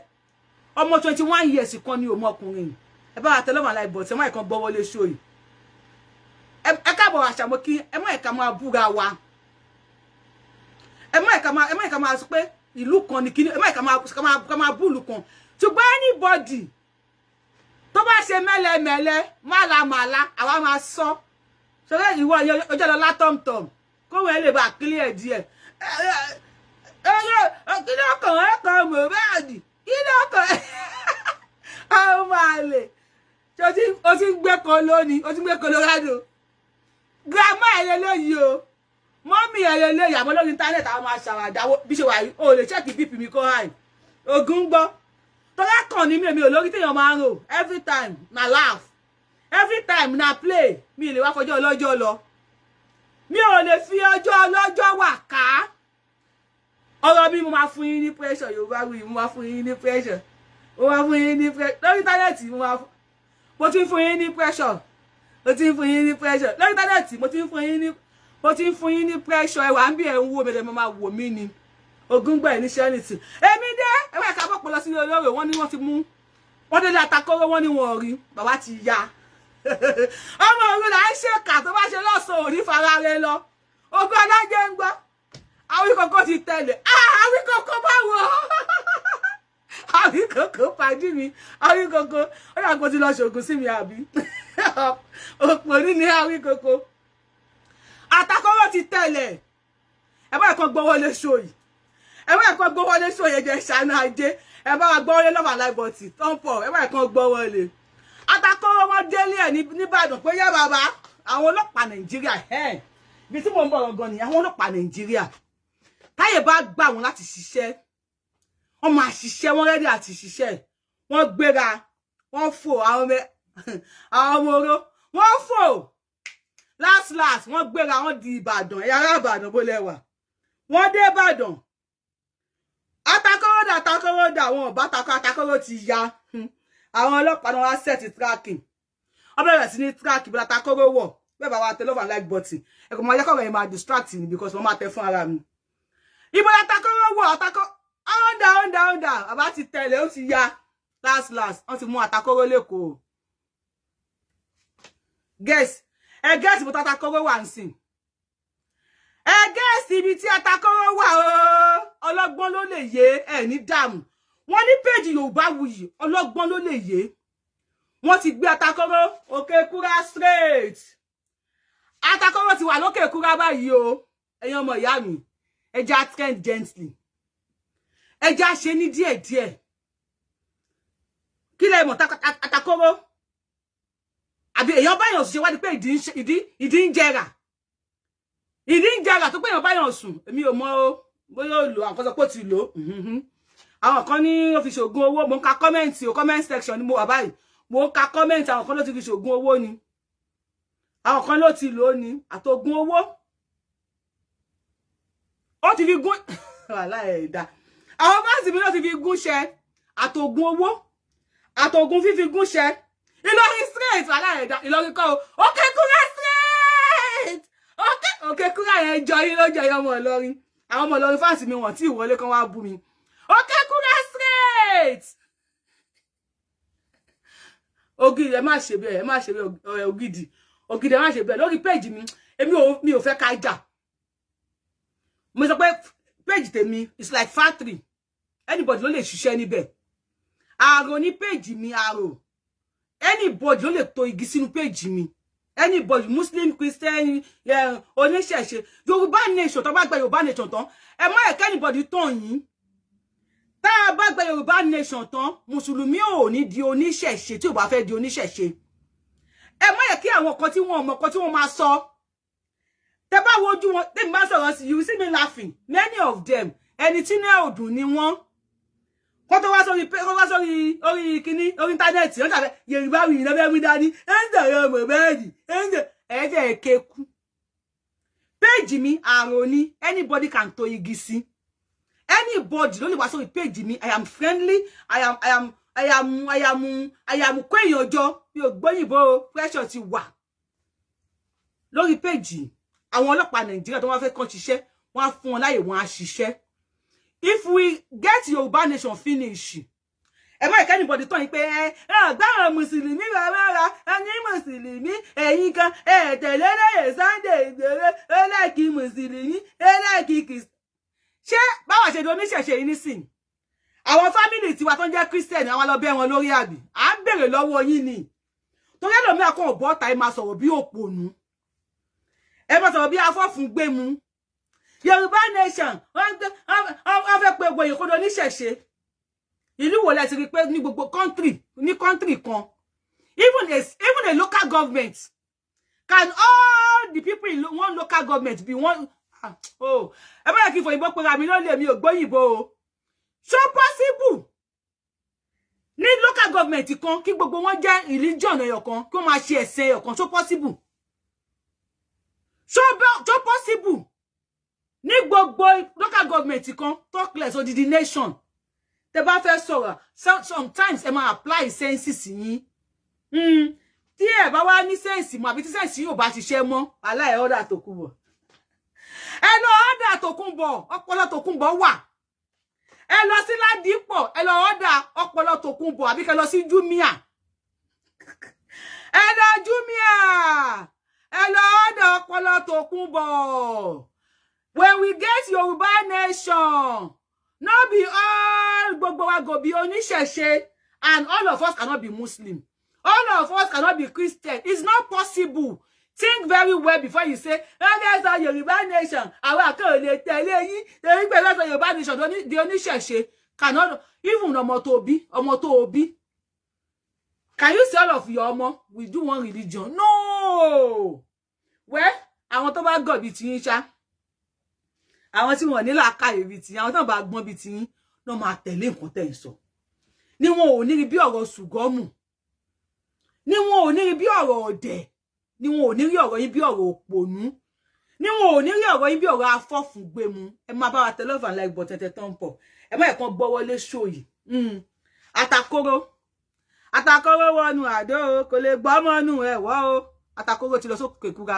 Ọmọ 21 years kan ni ọmọkùnrin. Ẹ bá wa tell my life but ẹ má kan gbọ́ wọlé show yìí. Ẹ káàbọ̀ àṣàmọ́kí, ẹ má ká máa búra wa. Ẹ má ká máa sọ pé ìlú kan ni kíni, ẹ má ká máa bú ìlú kan. Ṣùgbọ́n anybody tó bá ṣe mẹ́lẹ́mẹ́lẹ́, málàmálà, àwa máa sọ. So le ìwọ ọjọ́ lọ la tomtom. Ko we lè bá clear díẹ̀. Kí ló kàn ẹ kan mo báàdì. Kí ló kàn. Oh my. O ti ń gbé kan lónìí, o ti ń gbé Colorado. Grandma eléyìí o. Mommy eléyìí àmọ́ lórí internet àwọn máa ṣàwàdà bí ṣe wà yìí. O lè check BP mi ko high. Ogun gbọ́. Tó la kan ni mi ò lórí téèyàn máa ń rò. Every time na laugh. Every time na play. Mi lè wá fọjọ́ ọlọ́jọ́ lọ. Mi ò lè fi ọjọ́ ọlọ́jọ́ wà ká. Ọ̀rọ̀ mi mo máa fún yín ní pressure Yorubawuyi, mo máa fún yín ní pressure. Mo máa fún yín ní pressure. Lórí internet mo ti ń fún yín ní pressure. Mo ti ń fún yín ní pressure. Lórí internet mo ti ń fún yín ní pressure. Ẹ wá ń bí ẹ ń wò mí, mo máa wò mí ni. Ogun gba ní sanity. Èmi dé, ẹ wá ká bọ́ lọ sí olóore, wọ́n ní wọ́n ti mú. Wọ́n dé Atakoro, wọ́n ní wọ́n rí. Bàbá ti ya. Ọmọ òru là ń ṣèkà tó bá ṣe lọ́sàn òní farare lọ. Ogun alájẹ ń gbọ́. Awíkọ́kọ́ ti tẹ̀lé. Awíkọ́kọ́ báwo? Awíkọ́kọ́ pàdé mi. Awíkọ́kọ́. Ó yà kó ti lọ ṣògùn sí mi àbí. Òpò ní ní Awíkọ́kọ́. Atakoro ti tẹ̀lé. Ẹ bá kan gbọ́ wọlé show yìí. Ẹ bá kan gbọ́ wọlé show yẹn jẹ́ ṣáná ajé. Ẹ bá gbọ́ wọlé lọ́wọ́ aláìbọ̀tì. Tọ́ǹpọ̀. Ẹ bá kan gbọ́ wọlé. Atakoro wọn délé ẹ̀ ní Ìbàdàn pé yá bàbá. Àwọn ọlọ́pàá Nàìjíríà. Ibi tí mo ń bọ̀ gan ni àwọn ọlọ́pàá Nàìjíríà. Táyé bá gbà wọ́n láti ṣiṣẹ́, wọ́n máa ṣiṣẹ́, wọ́n rẹ́dí àti ṣiṣẹ́, wọ́n gbéra, wọ́n fò àwọn ọmọ oró, wọ́n fò last wọ́n gbéra, wọ́n di Ìbàdàn, ẹ̀yà ará Ìbàdàn bó lẹ́wà, wọ́n dé Ìbàdàn. Atakoro dà wọn ọ̀bá Atakoro ti ya, àwọn ọlọ́pàá náà wá set tracking, wọ́n bẹ̀rẹ̀ sí ní track bí Atakoro wọ̀, bẹ́ẹ̀ bá wa tẹ love and like button, ẹ̀kọ́ máa yẹ́kọ̀ọ́ yẹn máa distract me because wọ́n máa tẹ fún ara mi. Ibo Atakoro wo Atakoro. Onda. Aba ti tẹ̀lé ó ti ya. Last. Wọ́n ti mú Atakoro leko. Guess. Guess but Atakoro wà ńsìn. Guess ibi tí Atakoro wà o. Ọlọ́gbọ́n ló lè yé ẹ ní dààmú. Wọ́n ní page Yorubawuyi. Ọlọ́gbọ́n ló lè yé. Wọ́n ti gbé Atakoro Oke Kura straight. Atakoro ti wà lókè Kura báyìí o. Ẹ̀yin ọmọ ìyá mi. Ẹ já trend gently. Ẹ já ṣe ní díẹ̀díẹ̀. Kí lẹ mọ̀ Atakoro? Àbí èyàn báyàn ṣe wá di pé ìdí ń jẹrà. Ìdí ń jẹrà tó pé èyàn báyàn sùn. Èmi ò mọ̀ o. Bóyá ó lò àwọn kan sọ pé ó ti lò. Àwọn kan ní ó fi ṣògùn owó. Mo ń ka comment o, comment section ni mo wà báyìí. Mo ń ka comment àwọn kan ló ti fi ṣògùn owó ni. Àwọn kan ló ti lò ní àtògùn owó. Ó ti fi gún wàhálà ẹ̀dá. Àwọn báàsì mi ló ti fi gún ṣẹ àtògùn owó. Àtògùn fífi gún ṣẹ. Ìlọrin straight wàhálà ẹ̀dá. Ìlọrin kọ́ o. Oke Kura straight. Oke Kura yẹn jọ yín ló jẹ ọmọ Ìlọrin. Àwọn ọmọ Ìlọrin fáǹsì mi wọ́n tí ìwọlé kan wá bú mi. Oke Kura straight. Ògìdì ẹ má ṣe bẹ́ẹ̀, Ògìdì ẹ má ṣe bẹ́ẹ̀ lórí page mi. Mi ò fẹ́ ká jà. Mo sọ pé page tèmi is like factory. Anybody ló lè ṣiṣẹ́ níbẹ̀. Àrò ní page mi àrò. Anybody ló lè to igi sínú page mi. Anybody, Muslim, Christian, oníṣẹ̀ṣe, Yorùbá nation tó bá gba Yorùbá nation tán, ẹ má yẹ anybody tàn yín. Tá bá gba Yorùbá nation tán, Mùsùlùmí ò ní di oníṣẹ̀ṣe tí ò bá fẹ́ di oníṣẹ̀ṣe. Ẹ má yẹ kí àwọn kan tí wọ́n mọ̀ kan tí wọ́n máa sọ. Tẹ́ bá wojú wọn, tẹ́ bá sọ̀rọ̀ sí, you see me laughing. Many of them, ẹni tí náà ò dùn ni wọ́n. Kó tó wá sórí orí kíní, orí internet, wọ́n tàbí Yorubawuyi ló fẹ́ wí dání. Ẹ̀ńdẹ̀ ọmọ bẹ́ẹ̀dì, ẹ̀ẹ́dẹ̀ kéku. Page mi àrò ni, anybody can to igi sí. Anybody ló lè wá sórí page mi. I am friendly. I am kó èèyàn jọ. Mi ò gbóyìnbó pressure ti wà. Lórí page àwọn ọlọ́pàá Nàìjíríà tó wá fẹ́ kàn ṣiṣẹ́, wọ́n á fún wọn láyè wọ́n á ṣiṣẹ́. If we get Yorùbá nation finish, ẹ má yẹ anybody tán yín pé gbáwọn Mùsùlùmí rárá, ẹni Mùsùlùmí ẹ̀yin kan tẹ̀lé lẹ́yìn Sunday Igboho ẹlẹ́kì Mùsùlùmí ẹlẹ́kì Kristẹni. Ṣé báwa ṣe do oníṣẹ̀ṣe yìí nísìn? Àwọn family tiwa tó ń jẹ́ Christian àwọn lọ bẹ́ wọn lórí àbí. À ń bèrè lọ́wọ́ yín ni. Torí ẹlòmíì akọ bọ́ta ẹ máa sọ̀rọ̀ bí òpònú. Ẹ máa sọ̀rọ̀ bí afọ́fun gbé mu. Yorùbá nation, wọ́n fẹ́ pé gbogbo ìkódo oníṣẹ̀ṣe. Ìlú wo lẹ ti rí pé ní gbogbo country kan. Even a local government. Can all the people in one local government be one? Oh, ẹ bá yẹ kí fòyìnbó pé àmì lọ́lẹ̀ mi ò gbóyìnbó o. So possible. Ní local government kan kí gbogbo wọn jẹ́ religion ẹyọ kan, kí wọ́n máa ṣe ẹ̀sìn ẹyọ kan. So possible. So possible. Ní gbogbo local government kan talk less odidi nation. Tẹ́ bá fẹ́ sọ̀rọ̀, sometimes ẹ máa apply senses yín. Tí ẹ bá wá ní sense mọ́ àbí tí sense yín ò bá ṣiṣẹ́ mọ́, aláì order Tòkunbọ̀. Ẹ lọ order Tòkunbọ̀, ọpọlọ Tòkunbọ̀ wà. Ẹ lọ sí Ládìpọ̀, ẹ lọ order ọpọlọ Tòkunbọ̀ àbí kẹ́ lọ sí Jumia. Ẹ lọ Jumia. Ẹ lọ order ọpọlọ Tòkunbọ̀. When we get Yorùbá nation, no be all gbogbo wa go be oníṣẹ̀ṣe, and all of us cannot be Muslim. All of us cannot be Christian. It's not possible. Think very well before you say, "Let's have Yorùbá nation." Àwa kan ò lè tẹ̀lé yín. Torí pé let's have Yorùbá nation the oníṣẹ̀ṣe cannot even ọmọ tó bí. Can you say all of your ọmọ we do one religion? No. Well, àwọn tó bá gọ̀ bí ti yín ṣá. Àwọn tí wọ́n ní làákàyè bí ti yín, àwọn tó bá gbọ́n bí ti yín, no máa tẹ̀lé nǹkan tẹ́ ń sọ. Ni wọn ò ní rí bí ọ̀rọ̀ ṣùgọ́mù. Ni wọn ò ní rí bí ọ̀rọ̀ ọ̀dẹ̀. Ni wọn ò ní rí ọ̀rọ̀ yín bí ọ̀rọ̀ òpònú. Ni wọn ò ní rí ọ̀rọ̀ yín bí ọ̀rọ̀ afọ́fùngbẹ̀mú. Ẹ máa bá wa tẹ love and like button tẹ tán pọ̀. Ẹ má ẹ̀kan gbọ́ wọlé show yìí. Atakoro wọnú àdó kò lè gbọ́ mọ́nú ẹ̀wọ́ o. Atakoro ti lọ sókè Kúra.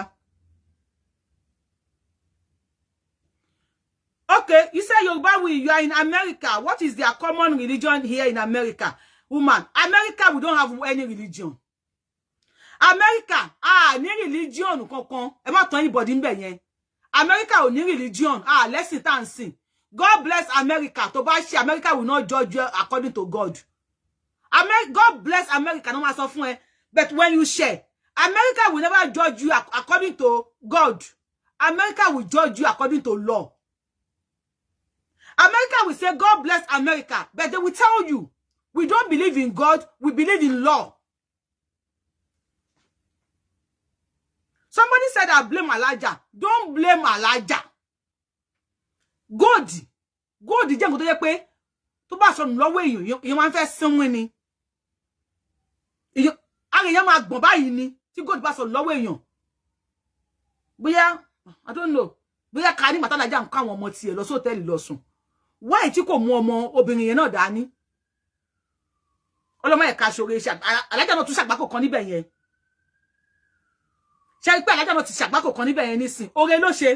Okay, you say Yorubawuyi, you are in America. What is their common religion here in America? Woman, America, we don't have any religion. America, ni religion kankan. E ma tan anybody nbe yen. America ni religion. Let's sit and sing. God bless America. To ba se America will not judge you according to God. God bless America, no ma so fun e. But when you share, America will never judge you according to God. America will judge you according to law. America will say, God bless America. But they will tell you, we don't believe in God, we believe in law. Somebody said, I blame Elijah. Don't blame Elijah. God jẹ́ nǹkan tó jẹ́ pé tó bá sọnù lọ́wọ́ èèyàn máa ń fẹ́ sínwín ni. Ara èèyàn máa gbọ̀n báyìí ni tí God bá sọnù lọ́wọ́ èèyàn. Bóyá, I don't know. Bóyá ká ní màtàlájà ń kó àwọn ọmọ tiẹ̀ lọ sí hòtẹ́ẹ̀lì lọ sùn. Why tí kò mú ọmọ obìnrin yẹn náà dání? Ọlọ́mọ ẹ̀ka ṣoore ṣe alájà náà tún ṣàgbákò kan níbẹ̀ yẹn. Ṣé pé alájà náà ti ṣàgbákò kan níbẹ̀ yẹn nísìn? Oore ló ṣe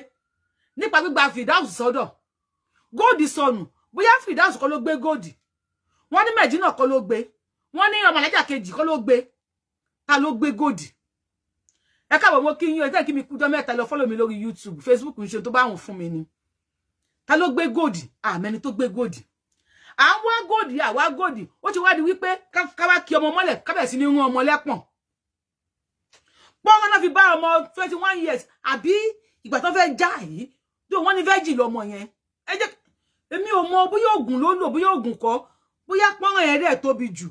nípa gbígba Firdaus sọ́dọ̀. Gold sọnù. Bóyá Firdaus kọ́ ló gbé gold. Wọ́n ní Medina kọ́ ló gbé. Wọ́n ní ọmọ alájà kejì kọ́ ló gbé. Ta ló gbé gold? Ẹ káàbọ̀ mo kí yín ẹ tẹ́ kí mi kújọ́ mẹ́ta lọ follow mi lórí YouTube, Facebook ń ṣe tó bá wùn fún mi ni. Ta ló gbé gold? Mẹ́ni tó gbé gold. Àwọn gold àwa gold. Ó ti wá di wípé ká wá kí ọmọ mọ́lẹ̀ ká bẹ̀rẹ̀ sí ní rún ọmọ lẹ́pọ̀n. Pọ́n náà fi bá ọmọ 21 years àbí ìgbà tó fẹ́ já yìí. Do wọ́n ní virgin lọ́mọ yẹn. Ẹ jẹ́ èmi ò mọ̀ bóyá ògùn ló lò bóyá ògùn kọ́ bóyá pọ́n yẹn dẹ̀ tóbi jù.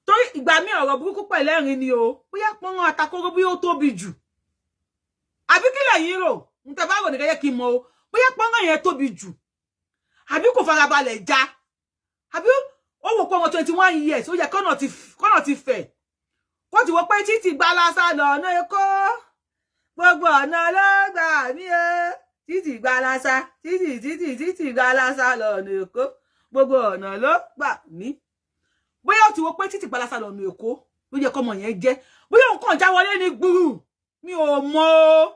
Torí ìgbà mi ọ̀rọ̀ burúkú pẹ̀lẹ́rìn ni o. Bóyá pọ́n Atakoro bóyá ó tóbi jù. Àbí kí lẹ̀yin rò? Ntẹ́ bá rò ní kẹ́yẹ́ kí n mọ̀ o. Bóyá pọ́n yẹn tóbi jù. Àbí kò farabalẹ̀ já. Àbí ó wò pé ọmọ 21 years ó yẹ kọ́nà ti fẹ̀. Kó ti wò pé títí gbalasa lọ́nà Èkó. Gbogbo ọ̀nà ló gbà mí o. Títí gbalasa, títí gbalasa lọ́nà Èkó. Gbogbo ọ̀nà ló gbà mí. Bóyá ó ti wò pé títí gbalasa lọ́nà Èkó ló yẹ kọ́mọ yẹn jẹ́. Bóyá nǹkan já wọlé ní gbùrù. Mi ò mọ̀.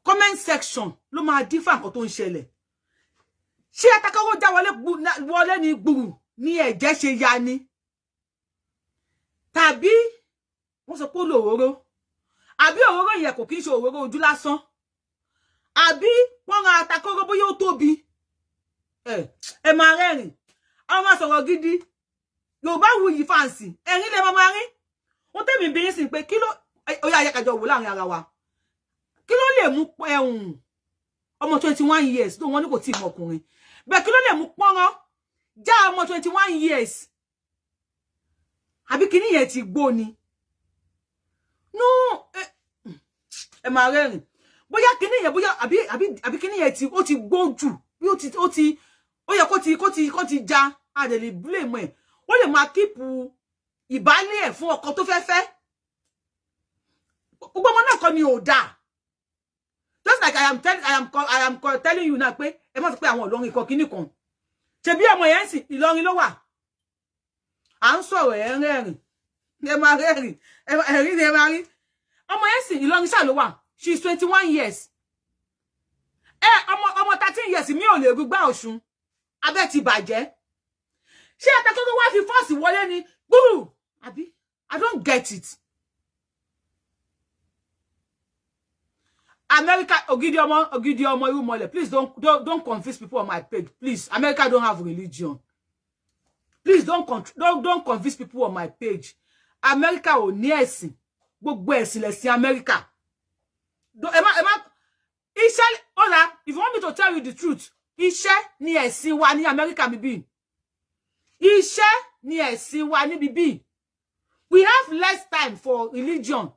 Comment section ló máa differ nǹkan tó ń ṣẹlẹ̀. Ṣé Atakoro já wọlé ní gbùrù ní ẹ̀jẹ̀ ṣe ya ni? Tàbí wọ́n sọ pé ó lo òróró. Àbí òróró yẹn kò kí ń ṣe òróró ojú lásán. Àbí wọ́n ra Atakoro bóyá ó tóbi. Ẹ máa rẹ́rìn. Àwọn máa sọ̀rọ̀ gidi. Yorubawuyi fáǹsì. Ẹ̀rín lè máa rí. Wọ́n tẹ̀mí bí yín sí pé kí ló ó yá ayẹ́kájọ wò láàrin ara wa. Kí ló lè mú ọmọ 21 years tó wọ́n ní kò tí mọ ọkùnrin. Bẹ́ẹ̀ kí ló lè mú pọ́nrán já ọmọ 21 years. Àbí kíní yẹn ti gbó ni. No, ẹ máa rẹ́rìn. Bóyá kíní yẹn bóyá àbí kíní yẹn ó ti gbó jù. Bí ó yẹ kó ti já a dẹ̀ lè blame ẹ̀. Ó lè máa keep ìbálé ẹ̀ fún ọkọ tó fẹ́. Gbogbo ọmọ náà kọ́ ni ò dáa. Just like I am telling you now pé ẹ má sọ pé àwọn Ìlọrin kan kíní kan. Ṣé bí ọmọ yẹn sì Ìlọrin ló wà. À ń sọ̀rọ̀ ẹ̀ rẹ́rìn. Ẹ máa rẹ́rìn. Ẹ̀rín ni ẹ máa rí. Ọmọ yẹn sì Ìlọrin ṣá ló wà. She is 21 years. Ọmọ 13 years mi ò lè gbígbá Ọ̀ṣun. Abẹ́ ti bàjẹ́. Ṣé Atakoro wá fi force wọlé ni? Gbúrù. Àbí? I don't get it. America, Ogidi Omo Irumole, please don't confuse people on my page. Please, America don't have religion. Please don't confuse people on my page. America ò ní ẹ̀sìn. Gbogbo ẹ̀sìn lẹ̀sìn America. If you want me to tell you the truth, iṣẹ́ ni ẹ̀sìn wa ní America bibi. Iṣẹ́ ni ẹ̀sìn wa ní bibi. We have less time for religion.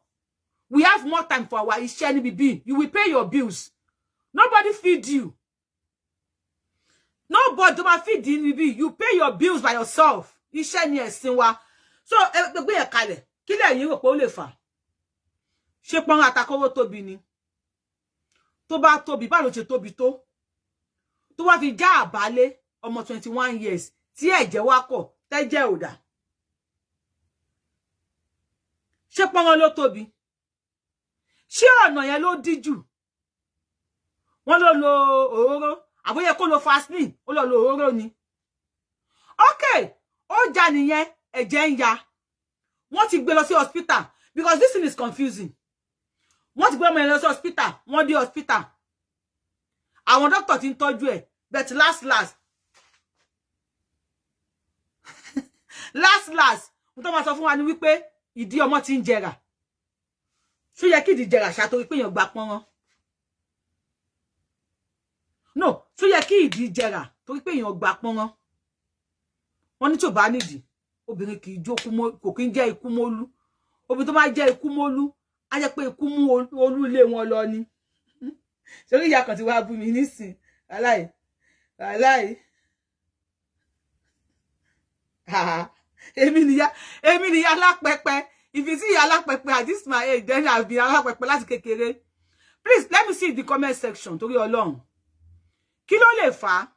We have more time for our iṣẹ́ ní bibi. You will pay your bills. Nobody feed you. Nobody don't feed you ní bibi. You pay your bills by yourself. Iṣẹ́ ni ẹ̀sìn wa. So, gbé yẹn kalẹ̀. Kí lẹ̀yin rò pé ó lè fà? Ṣé pọ́n Atakoro tóbi ni? Tó bá tóbi, bá ló ṣe tóbi tó. Tó wá fi já àbálé ọmọ 21 years tí ẹ̀jẹ̀ wá kọ̀ tẹ́jẹ̀ ò dá. Ṣé pọ́n ló tóbi? Ṣé ọ̀nà yẹn ló díjù? wọ́n ló lo òróró àbóyẹ kó lo Vaseline ó lọ lo òróró ni. Okay, ó jà nìyẹn ẹ̀jẹ̀ ń ya. Wọ́n ti gbé lọ sí hospital because this thing is confusing. Wọ́n ti gbé ọmọ yẹn lọ sí hospital, wọ́n dé hospital. Àwọn doctor ti ń tọ́jú ẹ̀, but last mo tó máa sọ fún wa ní wípé ìdí ọmọ ti ń jẹrà. Ṣó yẹ kí ìdí jẹrà ṣá torí pé èèyàn gba pọ́nrán. No, ṣó yẹ kí ìdí jẹrà torí pé èèyàn gba pọ́nrán. Wọ́n ní tí ò bá nídìí, obìnrin kì í jó kò kí ń jẹ́ ikú mólú. Obìnrin tó máa jẹ́ ikú mólú, á jẹ́ pé ikú mú olú ilé wọn lọ ni. Sórí ìyá kan tí wàá bú mi nísìn. Aláì. Èmi nìyá alápẹpẹ. If you see alápẹpẹ at this my age, then I've been alápẹpẹ láti kékeré. Please let me see the comment section torí Ọlọ́run. Kí ló lè fà?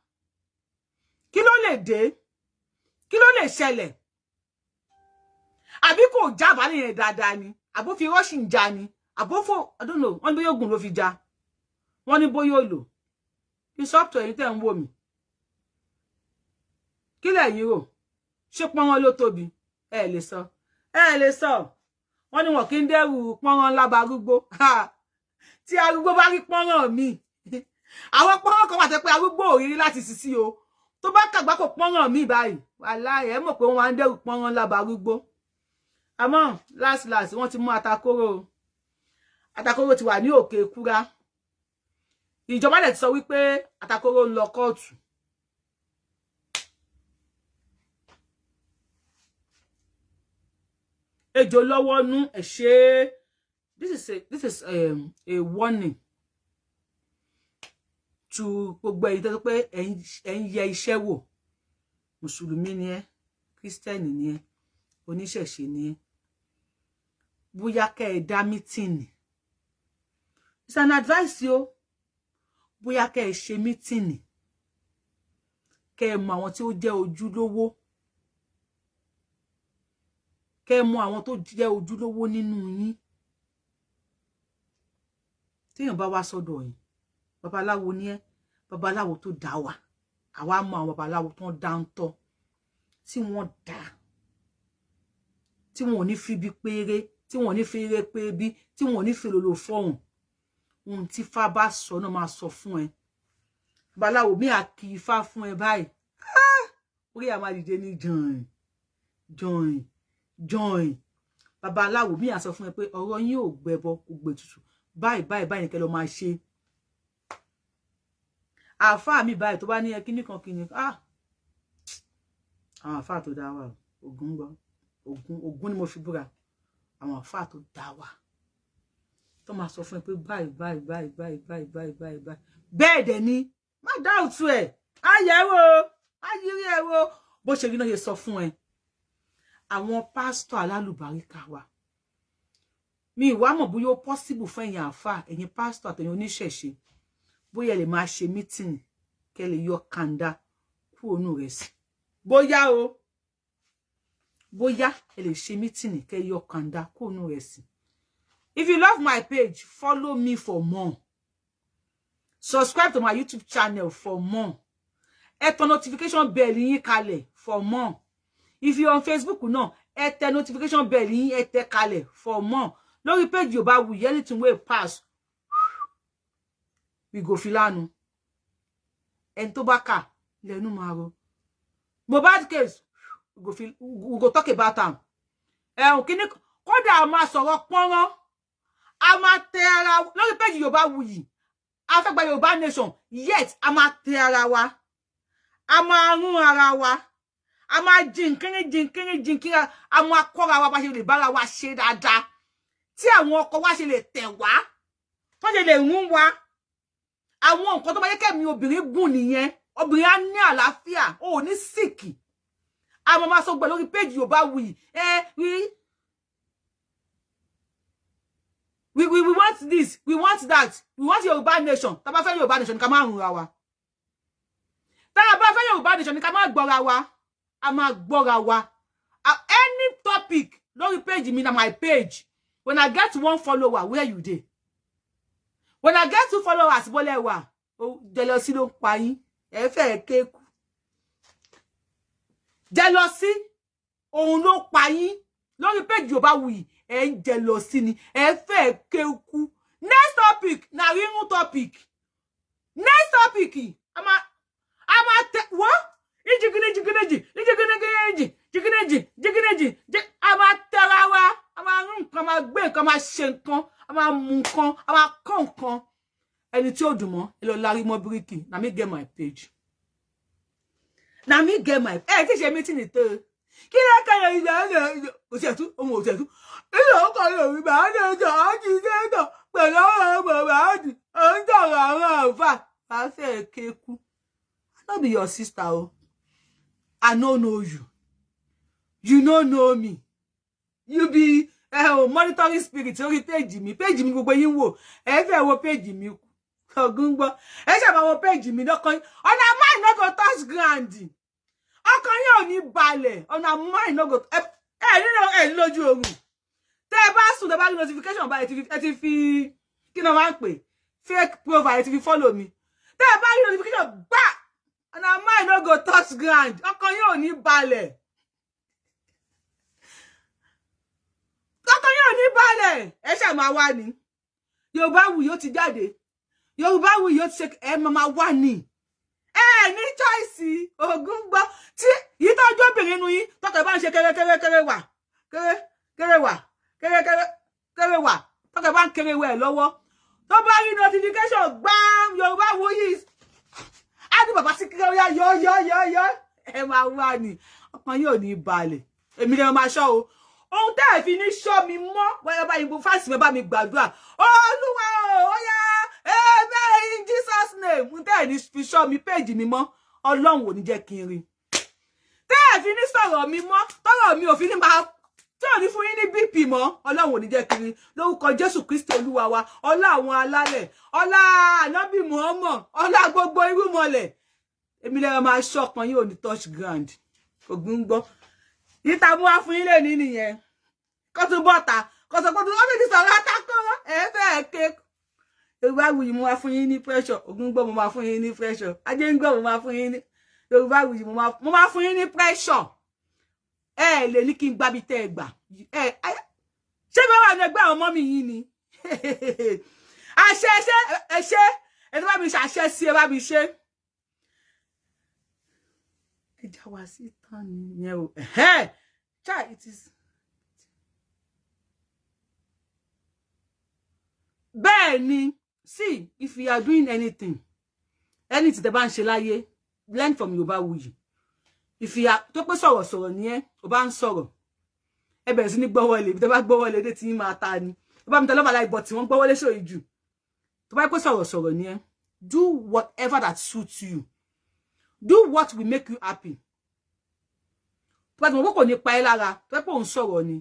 Kí ló lè dé? Kí ló lè ṣẹlẹ̀? Àbí kò já bá nìyẹn dáadáa ni? Àbó fi rushing já ni? Àbó fò, I don't know. Wọ́n ní bóyá ogun ló fi já. Wọ́n ní bóyá ó lò. It's up to ẹ̀yin tẹ́ ń wò mí. Kí lẹ̀yin rò? Ṣé pọ́nrán ló tóbi? Ẹ lè sọ. Wọ́n ní wọn kì í dẹ́rù pọ́nrán ńlá barúgbó. Tí arúgbó bá rí pọ́nrán mi. Àwọn pọ́nrán kan wà tẹ́ pé arúgbó ò rí láti sisi o. Tó bá kàgbá kò pọ́nrán mi báyìí. Wàláhì ẹ mọ̀ pé wọ́n máa ń dẹ́rù pọ́nrán ńlá barúgbó. Àmọ́ last wọ́n ti mú Atakoro. Atakoro ti wà ní òkè kúra. Ìjọba lè ti sọ wípé Atakoro ń lọ kóòtù. Ejò lọ́wọ́ nú ẹ̀ṣẹ́. This is a warning to gbogbo ẹ̀yin tó pé ẹ ń yẹ iṣẹ́ wò. Mùsùlùmí ni ẹ́, Kírísítẹ́nì ni ẹ́, oníṣẹ̀ṣe ni ẹ́. Bóyá kẹ́ ẹ dá mítìnì. It's an advice yo. Bóyá kẹ́ ẹ ṣe mítìnì. Kẹ́ ẹ mọ àwọn tí ó jẹ́ ojúlówó. Kẹ́ ẹ mọ àwọn tó jẹ́ ojúlówó nínú yín. Téèyàn bá wá sọ́dọ̀ yín, babaláwo ni ẹ́, babaláwo tó dá wa. Àwa mọ àwọn babaláwo tó ń dá ń tọ́. Tí wọ́n dá. Tí wọ́n ò ní fi bí péré, tí wọ́n ò ní fi eré pé bí, tí wọ́n ò ní fi lòlò fọ́hùn. Ohun tí Ifá bá sọ náà máa sọ fún ẹ. Babaláwo mi á kí Ifá fún ẹ báyìí. Orí a máa dìde ní join. Babaláwo mi á sọ fún ẹ pé ọ̀rọ̀ yín ò gbẹbọ kò gbẹ tutù. Báyìí kẹ́ lọ máa ṣe. Àfáà mi báyìí tó bá ní ẹ kíní kan kíní. Àwọn àfáà tó dá wa Ògún ni mo fi búra. Àwọn àfáà tó dá wa. Tó máa sọ fún ẹ pé báyìí. Bẹ́ẹ̀ dẹ̀ ni, má doubt ẹ̀. Ayẹ̀wò, ayírí ẹ̀wò. Bó ṣe rí náà yẹ sọ fún ẹ. Àwọn pásítọ̀ alálùbáríkà wa. Mi ìwà mọ̀ bóyá ó possible fún ẹ̀yin àfáà, ẹ̀yin pásítọ̀ àtẹ̀yin oníṣẹ̀ṣe. Bóyá lè máa ṣe meeting kẹ́ lè yọ kàńdá kúrò nù rẹ̀ sí. Bóyá ẹ lè ṣe meeting kẹ́ yọ kàńdá kúrò nù rẹ̀ sí. If you love my page, follow me for more. Subscribe to my YouTube channel for more. Ẹ tẹ notification bell yín kalẹ̀ for more. If you're on Facebook náà, ẹ tẹ notification bell yín ẹ tẹ kalẹ̀ for more. Lórí page Yorubawuyi, anything wey pass, we go filanu. En tó bá kà lẹ́nu máa ro. Mohbad case, we go talk about am. Kíní kódà a máa sọ̀rọ̀ pọ́nrán. A máa tẹ ara lórí page Yorubawuyi. A fẹ́ gba Yorùbá nation, yet a máa tẹ ara wa. A máa rún ara wa. A máa jìnkín, a máa kọ́ra wa bá ṣe lè bára wa ṣe dáadáa. Tí àwọn ọkọ wa ṣe lè tẹ̀ wá, tó ṣe lè rún wa. Àwọn nǹkan tó bá yẹ kẹ́mi obìnrin gùn nìyẹn. Obìnrin á ní àlàáfíà, ó ní síkì. A máa sọ gbẹ lórí page Yorubawuyi. We want this, we want that, we want Yorùbá nation. Tá bá fẹ́ Yorùbá nation ká máa rún ra wa. Tá bá fẹ́ Yorùbá nation ká máa gbọ́ra wa. A máa gbọ́ra wa. Any topic lórí page mi na my page. When I get one follower, where you dey? When I get 2 followers, bolewa. jealousy ló pa yín ẹ fẹ́ kéku jealousy òun ló pa yín lórí page Yorubawuyi ẹ ń jealousy ni ẹ fẹ́ kéku. Next topic na rirun topic. Next topic ama what? Jigineji ama terawa ama run kan ma gbé nǹkan ma ṣe nǹkan ama mu nǹkan ama kon nǹkan ẹni tí ó dùn mọ́ ẹ lọ lárí mọ́ bíríkì na me get my page. Na me get my ti ṣe meeting ni to. Kí ló kan yo ida o se tu o mo se tu. Ilo kan yo wi ba de jo aji de do pẹ̀lú ọmọ ba di o ń tọrọ àwọn afa a fẹ́ kéku. I no be your sister o. I no know you. You no know me. You be monitoring spirit orí page mi gbogbo yín wò. Ẹ fẹ́ wo page mi ogun gbo. Ẹ ṣe bá wo page mi lọ́kàn. Ọ̀nà mine no go touch ground. Ọkàn yín ò ní balẹ̀. Ọ̀nà mine no go ní lójú oorun. Tẹ́ bá sùn tẹ́ bá rí notification bá ẹ ti fi kí no wá pè fake profile ẹ ti fi follow mi. Tẹ́ bá rí notification ba ọ̀nà mine no go touch ground. Ọkàn yín ò ní balẹ̀. Ẹ ṣá máa wá ní Yorubawuyi ó ti jáde Yorubawuyi ó ti ṣe ẹ máa wá ní ẹ ní choice ogun gbọ́ tí yìí tó jóbìnrin nu yín tọ́kẹ̀ bá ń ṣe kéré wà tọ́kẹ̀ bá ń kéré wẹ̀ lọ́wọ́ tó bá rí notification gbám Yorubawuyi á ní bàbá sí kéré yọ ẹ máa wá ní ọkàn yóò ní balẹ̀ èmi lè máa ṣọ́ o. Ohun tẹ́ ẹ fi ní ṣọ́ mi mọ́ wọ́n bá yìnbó fásitì mi bá mi gbàdúrà Olúwa ó yá amen in Jesus name. Ohun tẹ́ ẹ ní fi ṣọ́ mi page mi mọ́ Ọlọ́run ò ní jẹ́ kí n rí. Tẹ́ ẹ fi ní sọ̀rọ̀ mi mọ́ tọ́rọ̀ mi ò fi ní máa tí ò ní fún yín ní BP mọ́ Ọlọ́run ò ní jẹ́ kí n rí. Lórúkọ Jésù Kristi Olúwa wa ọlá àwọn alálẹ̀ ọlá Ànábì Muhammad ọlá gbogbo irúmọlẹ̀ èmi lè máa ṣọ̀kan yín ò ní touch ground ogun gbọ́. Yíta mú wá fún yín lè ní nìyẹn. Kó tún bọ́ta. Kó sọ pé ó fi sọ̀rọ̀ Atakoro. Ẹ fẹ́ ké. Yorubawuyi mo wá fún yín ní pressure. Ogun gbọ́ mo máa fún yín ní pressure. Ajé ń gbọ́ mo máa fún yín ní. Yorubawuyi mo máa fún yín ní pressure. Ẹ lè ní kí n gbábi tẹ́ ẹ gbà. Ṣé bí wà ní ẹgbẹ́ àwọn ọmọ mi yín ni? Àṣẹ ẹ tó bá mi ṣàṣẹ sí ẹ bá mi ṣe. Ẹja wá sí tán nìyẹn o. Child, it is. Bẹ́ẹ̀ni, see, if you are doing anything tẹ́ bá ń ṣe láyé, learn from Yorubawuyi. If you are tó pé sọ̀rọ̀ ni ẹ́, o bá ń sọ̀rọ̀. Ẹ bẹ̀rẹ̀ sí ní gbọ́wọ́lé, tẹ́ bá gbọ́wọ́lé dé tí yín máa ta ni. Tó bá mi tẹ lọ́ba láì bọ̀ tí wọ́n gbọ́wọ́lé ṣòro jù. Tó bá pé sọ̀rọ̀ ni ẹ́, do whatever that suits you. Do what will make you happy. Tó bá ti mọ̀ pé kò ní pa ẹ́ lára, tó pé òun sọ̀rọ̀ ni.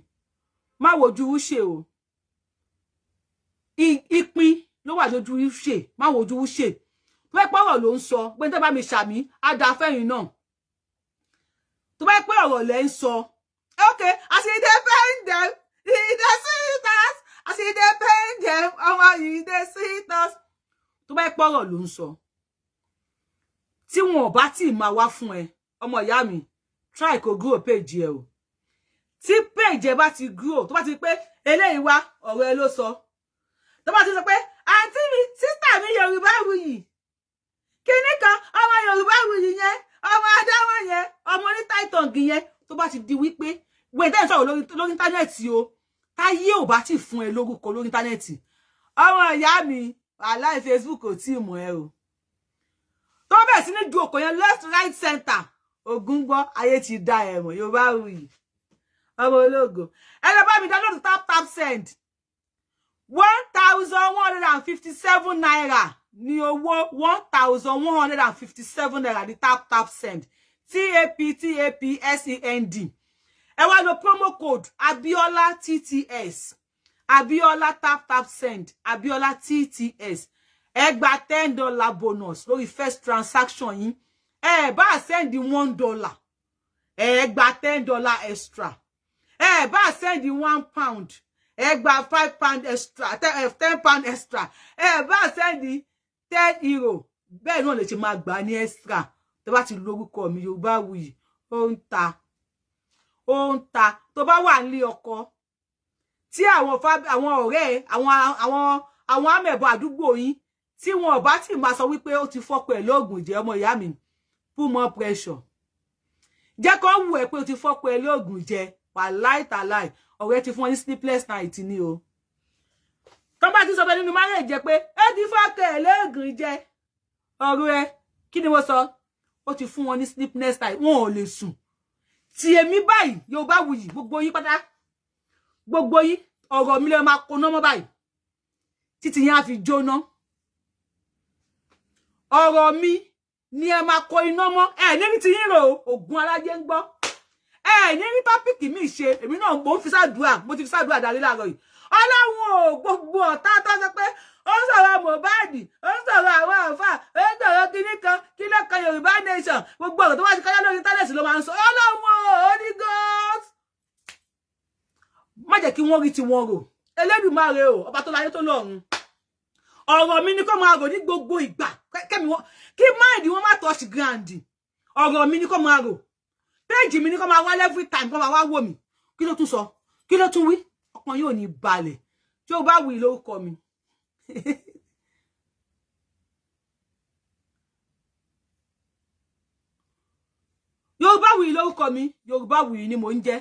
Má wojú ṣe o. Ìpín ló wà lójú ṣe, má wojú ṣe. Tó bá pé ọ̀rọ̀ ló ń sọ, pé tẹ́ bá mi ṣàmì, á dá fẹ́yìn náà. Tó bá pé ọ̀rọ̀ lẹ ń sọ. Okay, as it depend them, it see us. As it depend them, it see us. Tó bá pé ọ̀rọ̀ ló ń sọ. Tí wọn ò bá tí máa wá fún ẹ, ọmọ ìyá mi, try kó grow page ẹ o. Tí page ẹ bá ti grow, tó bá ti pé eléyìí wá ọ̀rọ̀ ẹ ló sọ. Tó bá ti sọ pé àǹtí mi, sister mi Yorubawuyi. Kíní kan ọmọ Yorubawuyi yẹn, ọmọ adáwọn yẹn, ọmọ ní titan yẹn, tó bá ti di wípé we den sọ̀rọ̀ lórí internet o. Táyé ò bá ti fún ẹ lórúkọ lórí internet. Ọmọ ìyá mi, wàláhì Facebook ò tí mọ̀ ẹ o. Tó bẹ̀ sí ní ju òkò yẹn left right center. Ogun gbọ́ ayé ti dá ẹ mọ̀ Yorubawuyi. Ọmọ ológo. Ẹ lọ bá mi download tap send. 1,157 naira ni owó 1,157 naira ni tap send. TAPSEND. Ẹ wá lo promo code Abiola TTS. Abiola tap send. Abiola TTS. Ẹ gba $10 bonus lórí first transaction yín. Ẹ bá send $1. Ẹ gba $10 extra. Ẹ bá send £1. Ẹ gba £5 extra, £10 extra. Ẹ bá send €10. bẹ́ẹ̀ náà lè ṣe máa gbà ní extra tó bá ti lórúkọ mi Yorubawuyi ó ń ta tó bá wà nílé ọkọ tí àwọn ọ̀rẹ́ àwọn amẹ̀bọ àdúgbò yín tí wọn ò bá ti máa sọ wípé ó ti fọ́kọ ẹ̀ lóògùn jẹ ọmọ ìyá mi put more pressure jẹ́ kó wù ẹ́ pé ó ti fọ́kọ ẹ̀ lóògùn jẹ wàláì tàláì ọ̀rẹ́ ti fún ọ ní sleepless night ni o tó bá ti sọ bẹ́ẹ̀ nínú marriage jẹ́ pé ẹ ti fọ́kọ ẹ̀ lóògùn jẹ ọ̀rọ̀ ẹ kí ni mo sọ ó ti fún wọn ní sleepless night wọn ò lè sùn tí èmi báyìí Yorubawuyi gbogbo yín pátá gbogbo yín ọ̀rọ̀ mi lè máa koná mọ́ báyìí títí yẹn á fi jóná ọ̀rọ̀ mi ni ẹ máa kó iná mọ́ ẹ ní ti yín rò ògùn alájẹ ń gbọ́ ẹ ní tọ́pìkì mi ṣe èmi náà mo fi ṣàdúrà mo ti fi ṣàdúrà darí láàárọ̀ yìí ọlọ́run ò gbogbo ọ̀tá tó sọ pé ó ń sọ̀rọ̀ Mohbad ó ń sọ̀rọ̀ àwọn àfà ó ń sọ̀rọ̀ kíní kan Yorùbá nation gbogbo ọ̀rọ̀ tó wá ti kọ́yá lórí tálẹ̀sì ló máa ń sọ ọlọ́run ò Holy Ghost má jẹ́ kí wọ́n rí tí wọ́n rò Elédùmarè o ọba tó láyé tó lọ́run ọ̀rọ̀ mi ni kó máa rò ní gbogbo ìgbà kí mind wọn má touch ground ọ̀rọ̀ mi ni kó máa rò page mi ni kó máa wá every time kó máa wá wò mí kí ló tún sọ kí ló tún wí ọkàn yóò ní balẹ̀ tí ó bá wí lórúkọ mi Yorubawuyi lórúkọ mi Yorubawuyi ni mo ń jẹ́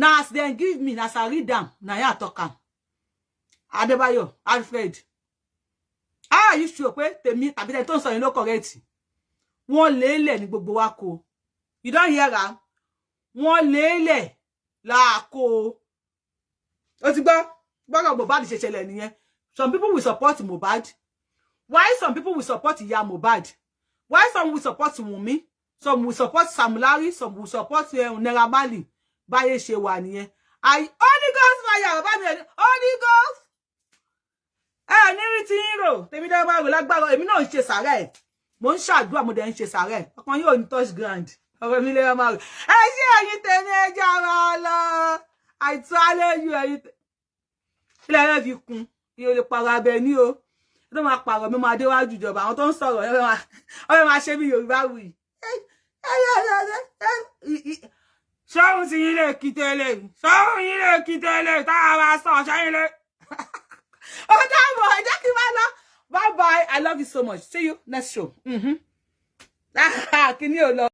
na as dem give me as I read am na ya talk am Adébáyọ̀ Alfred are you sure pé tèmi tàbí tẹ́ tó ń sọ yín ló correct wọ́n lélẹ̀ ní gbogbo wa kó you don hear am wọ́n lélẹ̀ la kó ó ti gbọ́ gbọ́dọ̀ Mohbad ṣe ṣẹlẹ̀ nìyẹn some people will support Mohbad why some people will support ìyá Mohbad why some will support Wunmi some will support Sam Larry some will support Naira Marley báyé ṣe wà nìyẹn Holy Ghost fire bá mi Holy Ghost ní rí tí ń rò tèmi dá máa rò lágbára èmi náà ń ṣe sàárẹ̀ mo ń ṣàdúrà mo dẹ̀ ń ṣe sàárẹ̀ ọkàn yóò ní touch ground ọ̀rọ̀ mi lè máa rò ẹ ṣé ẹ̀yin tèmi ẹ jẹ́ ara lọ àìtọ́ alẹ́ yù ẹ̀yin ilẹ̀ rẹ̀ fi kun iye lè pààrọ̀ abẹ ní o tó máa pààrọ̀ mi máa déwájú ìjọba àwọn tó ń sọ̀rọ̀ ẹ máa ṣe bí Yorubawuyi ṣọ́run sí yín lè kí tẹ́lẹ̀ ṣọ́run yín lè kí tẹ́lẹ̀ táwa máa sọ ṣẹ́yìn lè bye bye I love you so much see you next show. Kí ni o lọ.